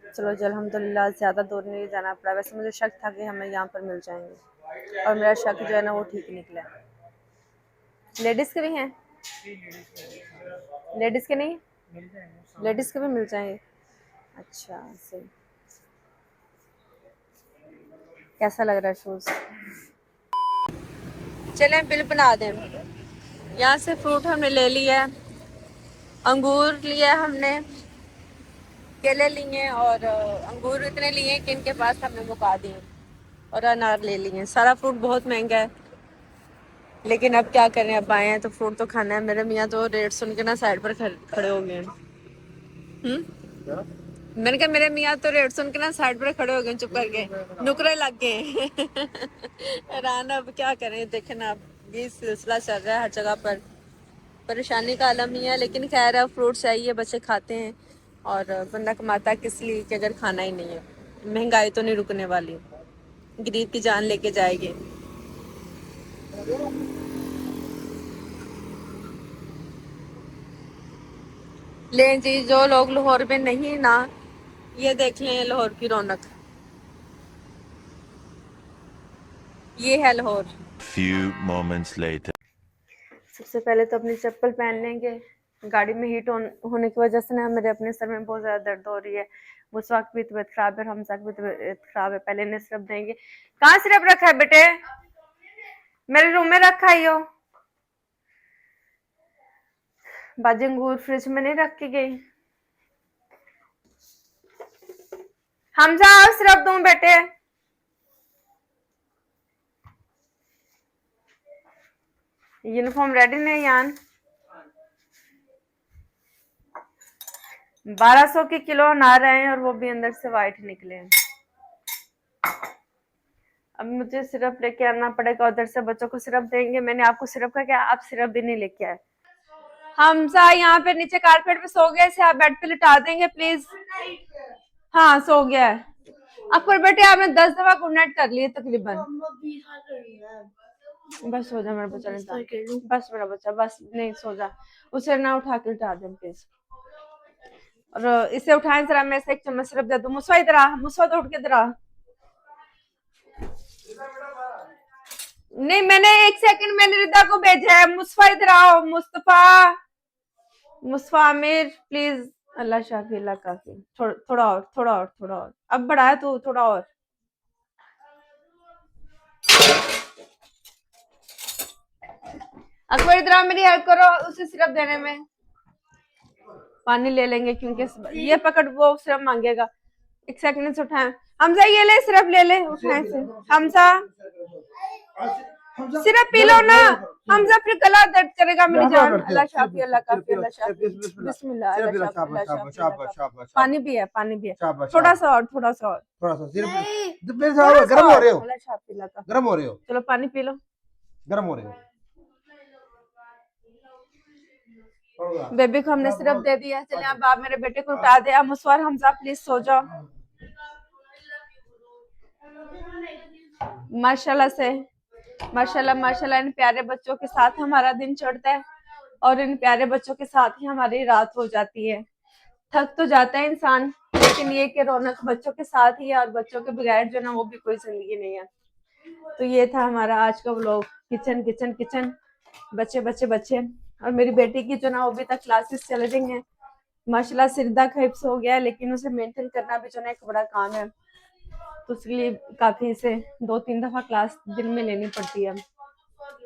चलो जी, अल्हम्दुलिल्लाह, ज़्यादा दूर नहीं जाना पड़ा। वैसे मुझे शक था कि हमें यहाँ पर मिल जाएंगे, और मेरा शक जो है ना वो ठीक निकला। लेडीज़ के भी हैं? लेडीज़ के नहीं? लेडीज़ के भी मिल जाएंगे। अच्छा, सही। कैसा लग रहा है शूज़? चलें बिल बना दें। यहाँ से फ्रूट हमने ले लिया है, अंगूर लिया है हमने, केले लिए और अंगूर इतने लिए कि इनके पास हमने मुका दिए, और अनार ले लिए। सारा फ्रूट बहुत महंगा है, लेकिन अब क्या करें, अब आए हैं तो फ्रूट तो खाना है। मेरे मियाँ तो रेट सुन के ना साइड पर खड़े हो गए। मैंने कहा मेरे मियाँ तो रेट सुन के ना साइड पर खड़े हो गए, चुप करके नुकरे लग गए। हैरान, अब क्या करें, देखें ना, अब ये सिलसिला चल रहा है हर जगह पर, परेशानी का आलम ही है। लेकिन खैर है, फ्रूट चाहिए, बच्चे खाते हैं, और बंदा कमाता किस लिए कि अगर खाना ही नहीं है। महंगाई तो नहीं रुकने वाली, गरीब की जान लेके जाएगी। लें जी, जो लोग लाहौर में नहीं ना, ये देख लें लाहौर की रौनक, ये है लाहौर। Few moments later. सबसे पहले तो अपनी चप्पल पहन लेंगे। गाड़ी में हीट होने की वजह से ना मेरे अपने सर में बहुत ज़्यादा दर्द हो रही है। मुसवाक भी तबीयत खराब है, हमसा की भी तबीयत खराब है। पहले इन्हें सिरप देंगे। कहाँ सिरप रखा है बेटे? मेरे रूम में रखा है। यो बाजी अंगूर फ्रिज में नहीं रख के गई। हमजा सिरप दूं बेटे? यूनिफॉर्म रेडी नहीं यान? 1200 के किलो अनार आए हैं, और वो भी अंदर से वाइट निकले हैं। अब मुझे सिरप लेके आना पड़ेगा, उधर से बच्चों को सिरप देंगे। मैंने आपको सिरप का क्या, आप सिरप भी नहीं लेके आए। हमजा यहाँ पे नीचे कारपेट पे सो गया, इसे आप बेड पे लिटा देंगे प्लीज? हाँ, सो गया है। अब पर बेटे आपने 10 दफा गुड नाइट कर लिए तकरीबन। बस सो जा मेरा बच्चा, नहीं बस मेरा बच्चा, बस नहीं सो जा, उसे ना उठा के लिटा दे प्लीज। और इसे उठाएं जरा, मैं इसे एक चम्मच सिरप दे दूं। मुसवा इधर आ, मुसवा तो उठ के इधर आ। नहीं, मैंने 1 सेकंड मैंने रिदा को भेजा है। मुस्तफा इधर आओ, मुस्तफा, मुस्तफा आमिर प्लीज। अल्लाह शाफी, अल्लाह काफी। थोड़ा और। अब बढ़ा है तू, थोड़ा और। अकबर इधर आओ, मेरी हेल्प करो उसे सिरप देने में। पानी ले लेंगे क्योंकि ये पकड़, वो सिरप मांगेगा। 1 सेकंड से उठाए। हमजा ये ले सिरप ले ले, उठाए से। हमजा सिर्फ पी लो ना, हमजा फिर गला दर्द करेगा मेरी जान। अल्लाह शाफी, अल्लाह काफी, अल्लाह शाफी। बिस्मिल्लाह, अल्लाह शाफी, अल्लाह शाफी, अल्लाह काफी। पानी भी है, पानी भी है, थोड़ा सा और, थोड़ा सा और, थोड़ा सा सिर्फ नहीं मेरे साथ गर्म हो रहे हो, अल्लाह शाफी, अल्लाह काफी। गर्म हो रहे हो, चलो पानी पी लो। गर्म हो रहे हो। बेबी को हमने सिर्फ दे दिया। चले अब आप मेरे बेटे को उठा दे। अब मुसवर हमजा प्लीज सो जाओ। माशाल्लाह से, माशाल्लाह माशाल्लाह, इन प्यारे बच्चों के साथ हमारा दिन चढ़ता है और इन प्यारे बच्चों के साथ ही हमारी रात हो जाती है। थक तो जाता है इंसान, लेकिन ये कि रौनक बच्चों के साथ ही है और बच्चों के बगैर जो ना वो भी कोई जिंदगी नहीं है। तो ये था हमारा आज का व्लॉग। किचन किचन किचन, बच्चे बच्चे बच्चे, और मेरी बेटी की जो ना वो अभी तक क्लासेस चल रही हैं। माशाल्लाह सिरदा खैप्स हो गया है, लेकिन उसे मेंटेन करना भी जो ना एक बड़ा काम है, तो उसके लिए काफी इसे 2-3 दफा क्लास दिन में लेनी पड़ती है।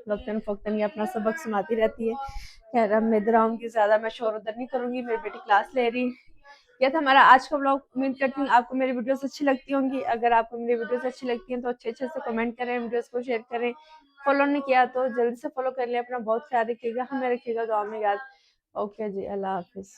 वक्तन फक्तन ये अपना सबक सुनाती रहती है। खैर अब मैं इधर आऊंगी, ज्यादा मैं शोर उधर नहीं करूंगी, मेरी बेटी क्लास ले रही। यह था हमारा आज का व्लॉग। उम्मीद करती हूँ आपको मेरी वीडियोस अच्छी लगती होंगी। अगर आपको मेरी वीडियोस अच्छी लगती हैं तो अच्छे अच्छे से कमेंट करें, वीडियोस को शेयर करें। फॉलो नहीं किया तो जल्दी से फॉलो कर लें। अपना बहुत ख्याल रखिएगा, हमें रखिएगा दुआ में याद। ओके जी, अल्लाह हाफिज।